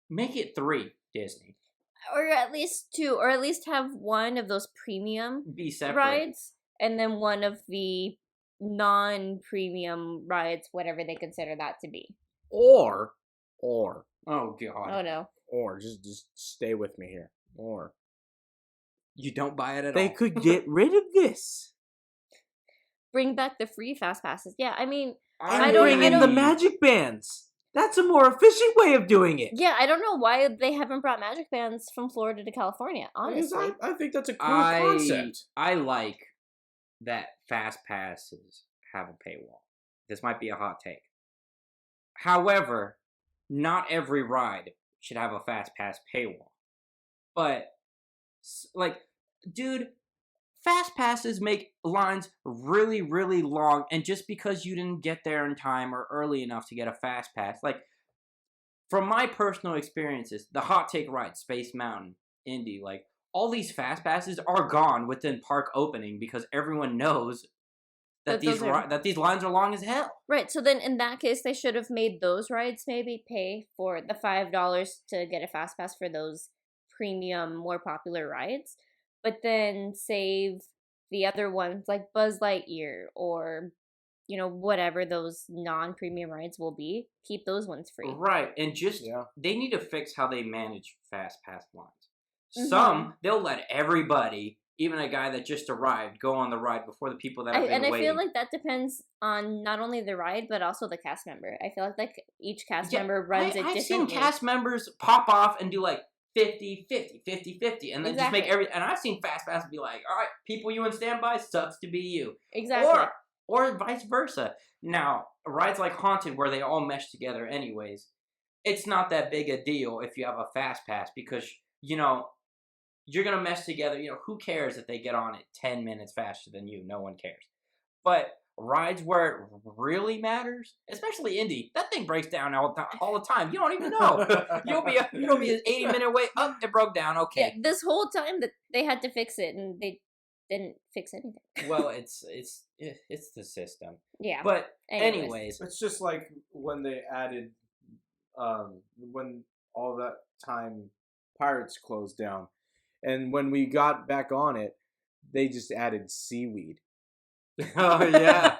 Make it 3, Disney. or at least two, or at least have one of those premium Be separate. rides, and then one of the non-premium rides, whatever they consider that to be. Or, Oh Oh god. no. or just stay with me here. Or You don't buy it at they all. could get rid of this. Bring back the free fast passes. Yeah, I mean, And I don't- bring I in the don't- magic bands. That's a more efficient way of doing it. yeah, I don't know why they haven't brought magic bands from Florida to California, Because honestly. I think that's a cool concept. I like that fast passes have a paywall. This might be a hot take. However, not every ride should have a fast pass paywall. But, like, dude, fast passes make lines really, really long, and just because you didn't get there in time or early enough to get a fast pass, like, from my personal experiences, the hot take ride, Space Mountain, Indy, like, all these fast passes are gone within park opening because everyone knows that these lines are long as hell. Right, so then in that case, they should have made those rides maybe pay for the $5 to get a fast pass for those premium, more popular rides, but then save the other ones like Buzz Lightyear or, you know, whatever those non-premium rides will be. Keep those ones free. Right, and just, Yeah. they need to fix how they manage fast pass lines. Mhm. Some, they'll let everybody, even a guy that just arrived, go on the ride before the people that have been I waiting. feel like that depends on not only the ride, but also the cast member. I feel like each cast member runs it I've differently. seen cast members pop off and do like 50, 50, 50, 50, and then just make Exactly. and I've seen fast pass be like, all right, people you in standby, sucks to be you. Exactly. Or vice versa. Now, rides like Haunted, where they all mesh together anyways, it's not that big a deal if you have a fast pass because, you know, you're going to mesh together. You know, who cares if they get on it 10 minutes faster than you? No one cares. But rides where it really matters, especially Indy, that thing breaks down all the time. You don't even know. You'll be an 80-minute wait. Oh, it broke down. Okay. Yeah, this whole time that they had to fix it, and they didn't fix anything. Well, it's the system. Yeah. But anyways, It's just like when they added, when all that time Pirates closed down, and when we got back on it, they just added seaweed. oh yeah,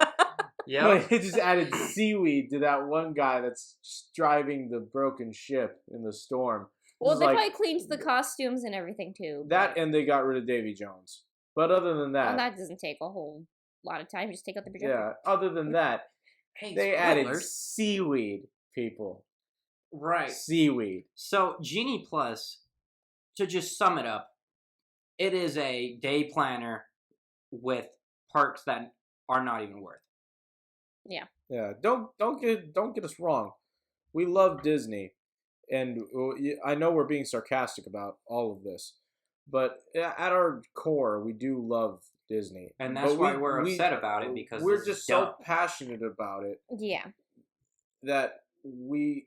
yeah. Like, they just added seaweed to that one guy that's driving the broken ship in the storm. Well, It's they like, probably cleaned the costumes and everything too. that, but- and they got rid of Davy Jones. But other than well, that, that doesn't take a whole lot of time. Just take out the projector. yeah. Other than that, Hey, they added spoilers. seaweed, people. Right. Seaweed. So Genie Plus, to just sum it up, it is a day planner with perks that are not even worth it. Yeah. Don't get us wrong. We love Disney, and I know we're being sarcastic about all of this, but at our core, we do love Disney, And that's But why we're upset about it, because we're this is just so dumb. passionate about it Yeah. that we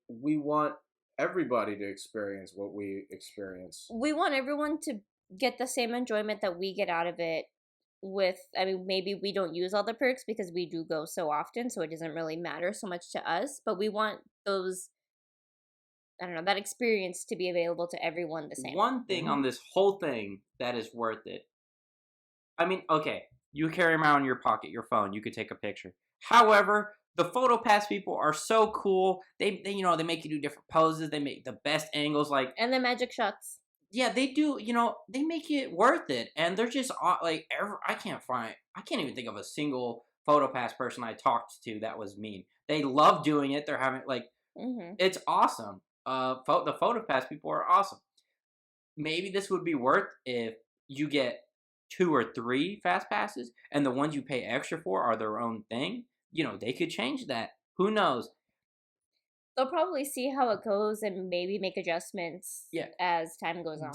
want everybody to experience what we experience. We want everyone to get the same enjoyment that we get out of it. I mean, maybe we don't use all the perks because we do go so often, so it doesn't really matter so much to us. But we want those, I don't know, that experience to be available to everyone the same. One thing on this whole thing that is worth it. I mean, okay, you carry around in your pocket your phone, you could take a picture. However, the photo pass people are so cool. They you know, they make you do different poses. They make the best angles. Like, And the magic shots. yeah, they do. You know, they make it worth it, and they're just like I can't even think of a single photo pass person I talked to that was mean. They love doing it. They're having like, Mm-hmm. it's awesome. The photo pass people are awesome. Maybe this would be worth if you get 2 or 3 fast passes, and the ones you pay extra for are their own thing. You know, they could change that. Who knows? They'll probably see how it goes and maybe make adjustments as time goes on.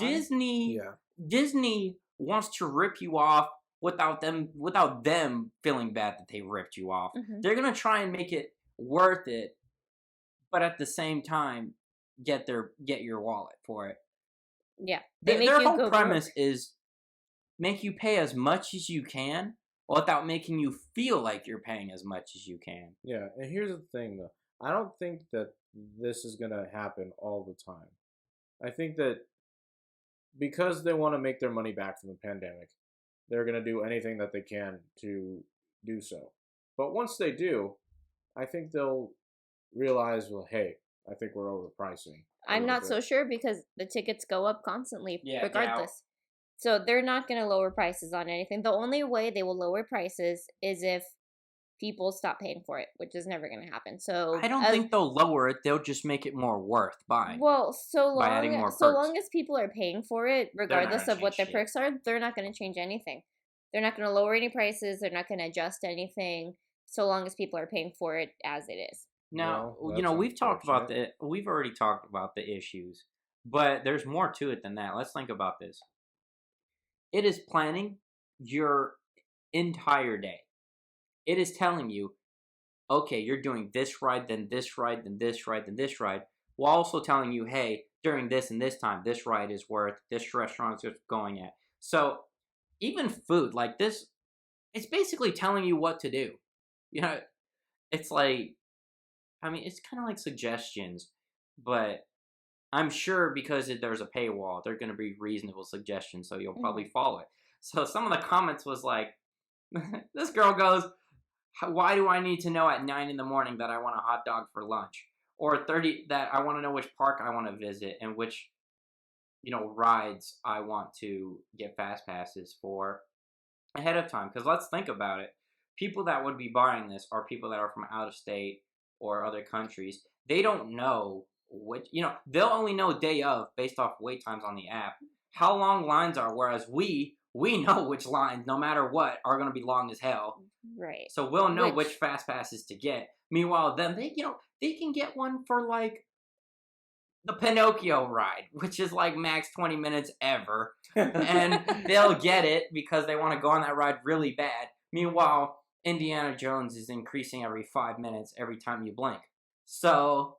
Disney wants to rip you off without them feeling bad that they ripped you off. Mhm. They're gonna try and make it worth it, but at the same time, get your wallet for it. Yeah. Their make you whole go premise broke. is make you pay as much as you can without making you feel like you're paying as much as you can. Yeah, and here's the thing, though. I don't think that this is going to happen all the time. I think that because they want to make their money back from the pandemic, they're going to do anything that they can to do so. But once they do, I think they'll realize, well, hey, I think we're overpricing. I'm not so sure because the tickets go up constantly, Yeah, regardless. So they're not going to lower prices on anything. The only way they will lower prices is if people stop paying for it, which is never going to happen. So I don't think they'll lower it. They'll just make it more worth buying. well, by adding more so perks. long as people are paying for it, regardless gonna of what their change shit. perks are, they're not going to change anything. They're not going to lower any prices. They're not going to adjust anything. So long as people are paying for it as it is. Now, Well, you know, that's we've already talked about the issues, but there's more to it than that. Let's think about this. It is planning your entire day. It is telling you, okay, you're doing this ride, then this ride, then this ride, then this ride, while also telling you, hey, during this and this time, this ride is worth, this restaurant is going at. So even food like this, it's basically telling you what to do. You know, it's like, I mean, it's kind of like suggestions, but I'm sure because there's a paywall, they're going to be reasonable suggestions, so you'll probably follow it. So some of the comments was like, this girl goes, why do I need to know at 9 in the morning that I want a hot dog for lunch? Or 30 that I want to know which park I want to visit and which, you know, rides I want to get fast passes for ahead of time. Because let's think about it. People that would be buying this are people that are from out of state or other countries. They don't know which, you know, they'll only know day of based off wait times on the app, how long lines are, whereas we know which lines, no matter what, are going to be long as hell. Right. So we'll know which fast passes to get. Meanwhile, them, they can get one for like the Pinocchio ride, which is like max 20 minutes ever. And they'll get it because they want to go on that ride really bad. Meanwhile, Indiana Jones is increasing every 5 minutes every time you blink. So,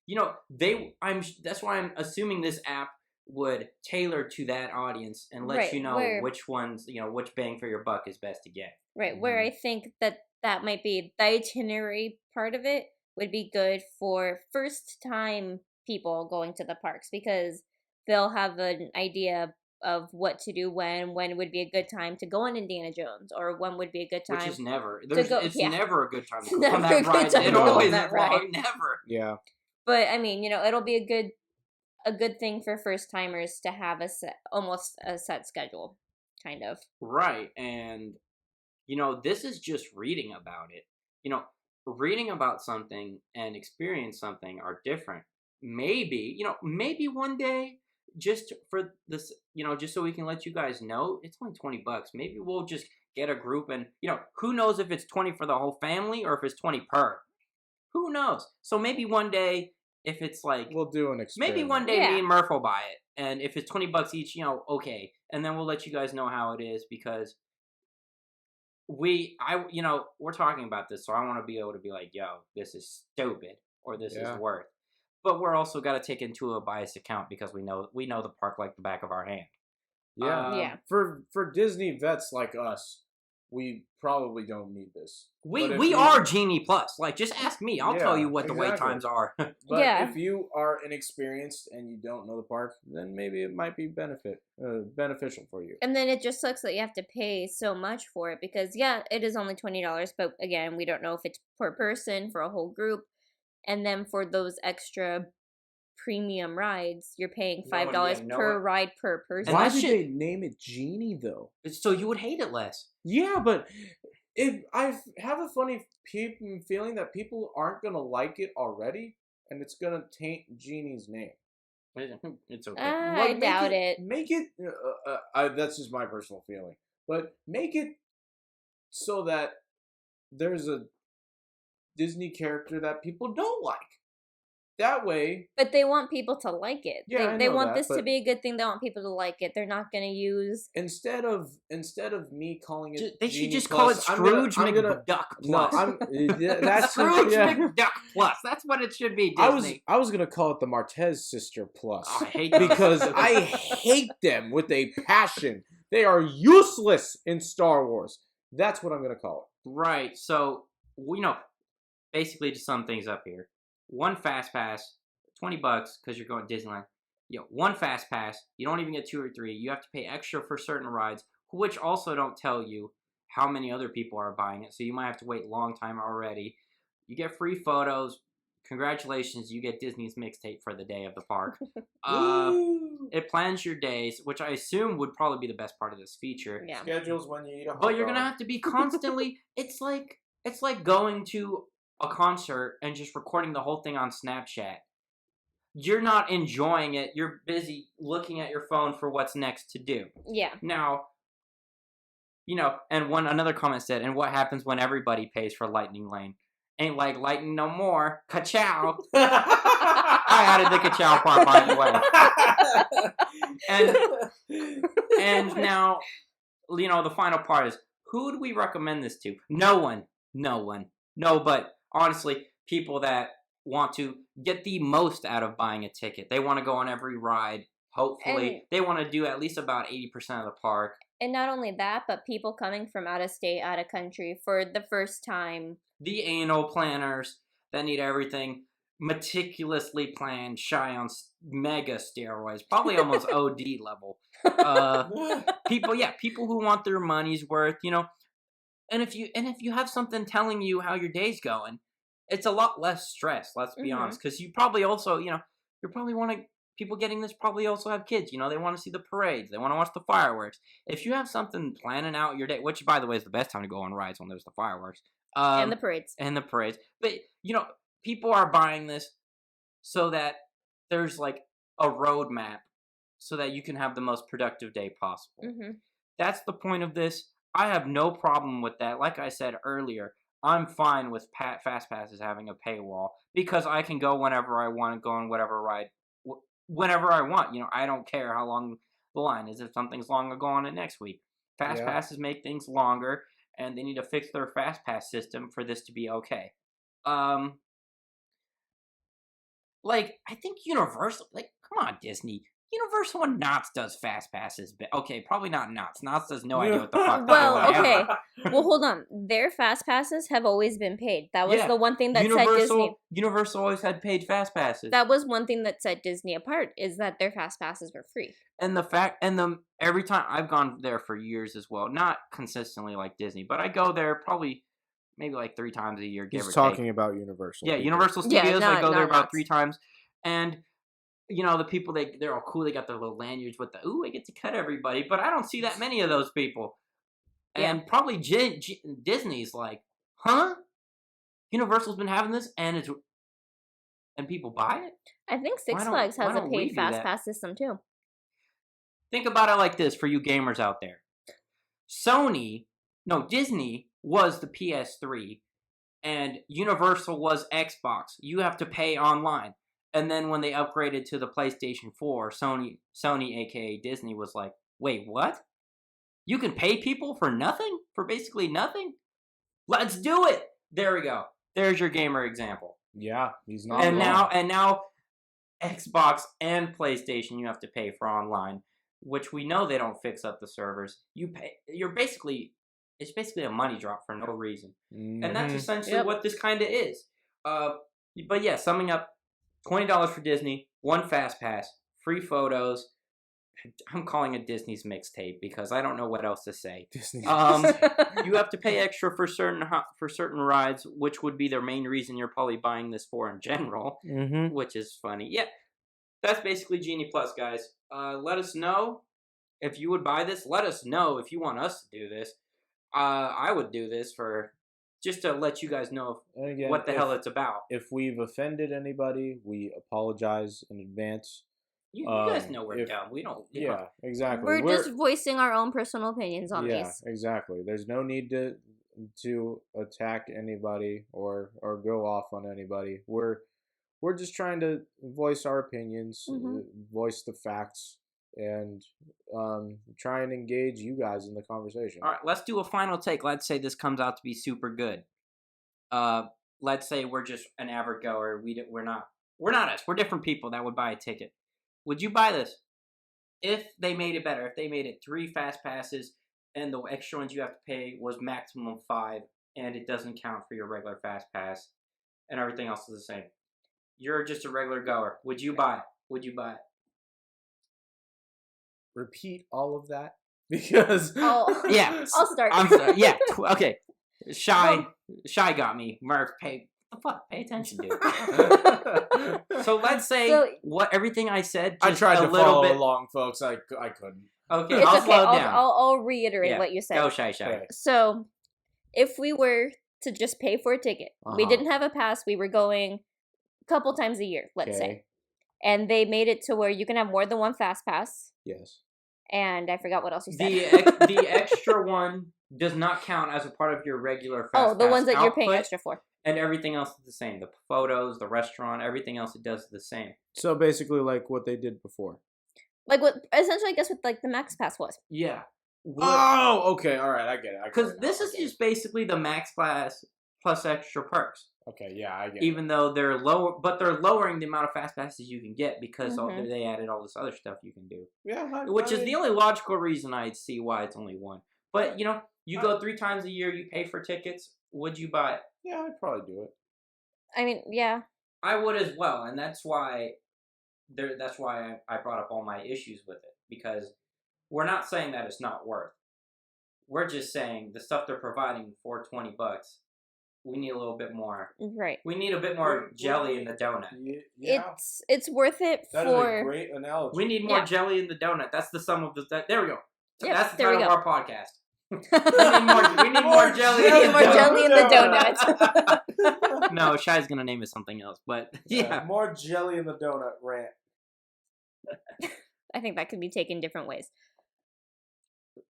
you know, that's why I'm assuming this app would tailor to that audience and let you know which ones, you know, which bang for your buck is best to get. Right, where I think that might be the itinerary part of it would be good for first time people going to the parks because they'll have an idea of what to do when would be a good time to go on Indiana Jones or when would be a good time. Which is never. It's never a good time to go on that ride. It always is wrong. Never. Yeah. But I mean, you know, it'll be a good thing for first timers to have almost a set schedule, kind of. Right, and you know, this is just reading about it. You know, reading about something and experience something are different. Maybe one day, just for this, you know, just so we can let you guys know, it's only $20. Maybe we'll just get a group and, you know, who knows if it's 20 for the whole family or if it's 20 per. Who knows? So maybe one day, if it's like, we'll do an experiment. Maybe one day me and Murph will buy it, and if it's $20 each, you know, okay, and then we'll let you guys know how it is because we're talking about this, so I want to be able to be like, yo, this is stupid or this is worth. But we're also got to take into a biased account because we know the park like the back of our hand. Yeah. For Disney vets like us, we probably don't need this. We are Genie Plus. Like, just ask me. I'll tell you what the wait times are. But if you are inexperienced and you don't know the park, then maybe it might be beneficial for you. And then it just sucks that you have to pay so much for it because, yeah, it is only $20. But, again, we don't know if it's per person, for a whole group. And then for those extra premium rides, you're paying $5 per ride per person. Why did they name it Genie, though? So you would hate it less. Yeah, but I have a funny feeling that people aren't going to like it already, and it's going to taint Genie's name. It's okay. I doubt it. Make it, that's just my personal feeling, but make it so that there's a Disney character that people don't like. That way... But they want people to like it. Yeah, they want this to be a good thing. They want people to like it. They're not going to use... Instead of me calling it they Genie should just Plus, call it Scrooge McDuck Plus. That's Scrooge McDuck Plus. That's what it should be, Disney. I was going to call it the Martez Sister Plus. Oh, I hate because I hate them with a passion. They are useless in Star Wars. That's what I'm going to call it. Right. So, you know, basically to sum things up here. One fast pass, $20 because you're going to Disneyland. one fast pass. You don't even get 2 or 3. You have to pay extra for certain rides, which also don't tell you how many other people are buying it. So you might have to wait a long time already. You get free photos. Congratulations, you get Disney's mixtape for the day of the park. It plans your days, which I assume would probably be the best part of this feature. Yeah. Schedules when you eat a hot But you're dog. gonna have to be constantly. It's like going to a concert and just recording the whole thing on Snapchat. You're not enjoying it. You're busy looking at your phone for what's next to do. Yeah. Now, and another comment said, and what happens when everybody pays for Lightning Lane? Ain't like Lightning no more. Ka-chow. I added the ka-chow part, by the way. And now, the final part is, who do we recommend this to? No one. No, but honestly, people that want to get the most out of buying a ticket. They want to go on every ride. Hopefully, they want to do at least about 80% of the park. And not only that, but people coming from out of state, out of country for the first time. The anal planners that need everything meticulously planned, shy on mega steroids, probably almost OD level. People who want their money's worth, And if you have something telling you how your day's going, it's a lot less stress. Let's be honest, because you probably also, you probably want to. People getting this probably also have kids. They want to see the parades. They want to watch the fireworks. If you have something planning out your day, which by the way is the best time to go on rides when there's the fireworks And the parades. But people are buying this so that there's like a roadmap so that you can have the most productive day possible. Mm-hmm. That's the point of this. I have no problem with that. Like I said earlier, I'm fine with fast passes having a paywall because I can go whenever I want to go on whatever ride, whenever I want. I don't care how long the line is. If something's long, I'll go on it next week. Fast passes make things longer, and they need to fix their fast pass system for this to be okay. I think Universal, come on, Disney. Universal and Knott's does fast passes. Okay, probably not Knott's. Knott's does no idea what the fuck they're doing. Okay. Well, hold on. Their fast passes have always been paid. That was the one thing that set Disney. Universal always had paid fast passes. That was one thing that set Disney apart, is that their fast passes were free. And every time I've gone there for years as well, not consistently like Disney, but I go there probably maybe like 3 times a year. Give or take. Talking about Universal. Yeah, Universal Studios. I go there about 3 times, and. The people, they're all cool. They got their little lanyards with I get to cut everybody. But I don't see that many of those people. And probably Disney's like, huh? Universal's been having this, and people buy it? I think Six Flags has a paid fast pass system, too. Think about it like this for you gamers out there. Disney was the PS3, and Universal was Xbox. You have to pay online. And then when they upgraded to the PlayStation 4, Sony, aka Disney, was like, wait, what? You can pay people for nothing? For basically nothing? Let's do it! There we go. There's your gamer example. Yeah, he's not and now Xbox and PlayStation you have to pay for online, which we know they don't fix up the servers. It's basically a money drop for no reason. Mm-hmm. And that's essentially what this kind of is. But yeah, summing up, $20 for Disney, 1 fast pass, free photos. I'm calling it Disney's mixtape because I don't know what else to say. Disney. You have to pay extra for certain rides, which would be the main reason you're probably buying this for in general, which is funny. Yeah, that's basically Genie Plus, guys. Let us know if you would buy this. Let us know if you want us to do this. I would do this just to let you guys know what the hell it's about. If we've offended anybody, we apologize in advance. You guys know we're dumb. We don't. Yeah, exactly. We're just voicing our own personal opinions on these. Yeah, exactly. There's no need to attack anybody or go off on anybody. We're just trying to voice our opinions, voice the facts, and try and engage you guys in the conversation. All right, let's do a final take. Let's say this comes out to be super good. Let's say we're just an average goer. We're not us. We're different people that would buy a ticket. Would you buy this? If they made it better, if they made it 3 fast passes and the extra ones you have to pay was maximum 5 and it doesn't count for your regular fast pass and everything else is the same. You're just a regular goer. Would you buy it? repeat all of that? Because Yeah. I'll start. I'm sorry. Yeah. Okay. Shy got me. Murph, pay attention, dude. So let's say what everything I said. Just I tried a to little follow bit. along, folks. I couldn't. Okay, It's I'll okay. slow down. I'll reiterate what you said. Go, Shy. Okay. So, if we were to just pay for a ticket, we didn't have a pass. We were going a couple times a year, let's say, and they made it to where you can have more than one fast pass. Yes. And I forgot what else you said. The extra one does not count as a part of your regular fast the pass ones that you're paying output, extra for. and everything else is the same. The photos, the restaurant, everything else it does is the same. So basically, like what they did before. Like what, essentially, I guess what like the Max Pass was. Yeah. Oh, okay. All right, I get it. Because this is just basically the Max Pass plus extra perks. Okay, yeah, I get it. Even though they're lowering the amount of fast passes you can get because they added all this other stuff you can do. Yeah, which is the only logical reason I'd see why it's only one. But you go 3 times a year, you pay for tickets. Would you buy it? Yeah, I'd probably do it. I mean, yeah. I would as well, and that's why I brought up all my issues with it, because we're not saying that it's not worth. We're just saying the stuff they're providing for $20, we need a little bit more. Right. We need a bit more jelly in the donut. Yeah. It's worth it That for. is a great analogy. We need more jelly in the donut. That's the sum of the. There we go. Yep, That's the there we title of go. our podcast. We need more jelly. We need more jelly in the donut. No, Shy's gonna name it something else, but yeah. More jelly in the donut rant. I think that could be taken different ways.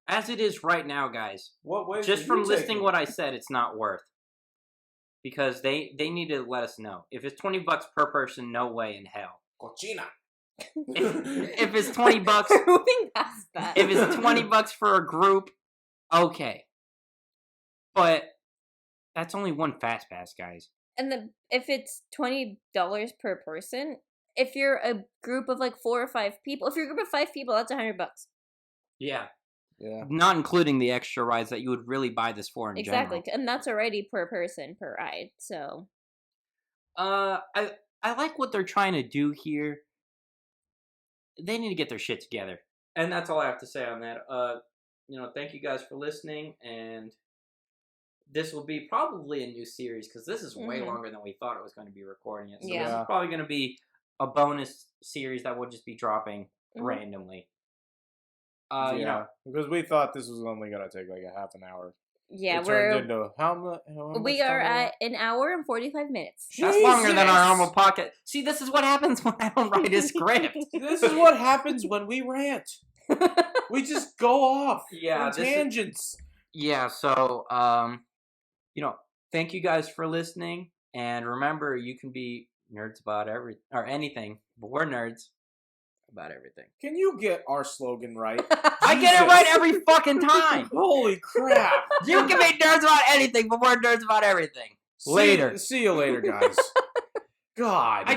As it is right now, guys. What way? Just from listening what I said, it's not worth. Because they need to let us know. If it's $20 per person, no way in hell. Cochina. If it's $20, Moving past that. if it's $20 for a group, okay. But that's only one fast pass, guys. And then if it's $20 per person, if you're a group of like 4 or 5 people, if you're a group of 5 people, that's $100. Yeah. Yeah. Not including the extra rides that you would really buy this for in Exactly, general. and that's already per person per ride. So, I like what they're trying to do here. They need to get their shit together, and that's all I have to say on that. Thank you guys for listening, and this will be probably a new series because this is way longer than we thought it was going to be recording it. So this is probably going to be a bonus series that will just be dropping randomly. Because we thought this was only gonna take like a half an hour. Yeah, turned into how much? We are at an hour and 45 minutes. That's longer than our normal podcast. See, this is what happens when I don't write a script. This is what happens when we rant. We just go off on tangents. So, thank you guys for listening. And remember, you can be nerds about anything, but we're nerds about everything. Can you get our slogan right? I get it right every fucking time. Holy crap. You can be nerds about anything, but we're nerds about everything. Later. See you later, guys. God. I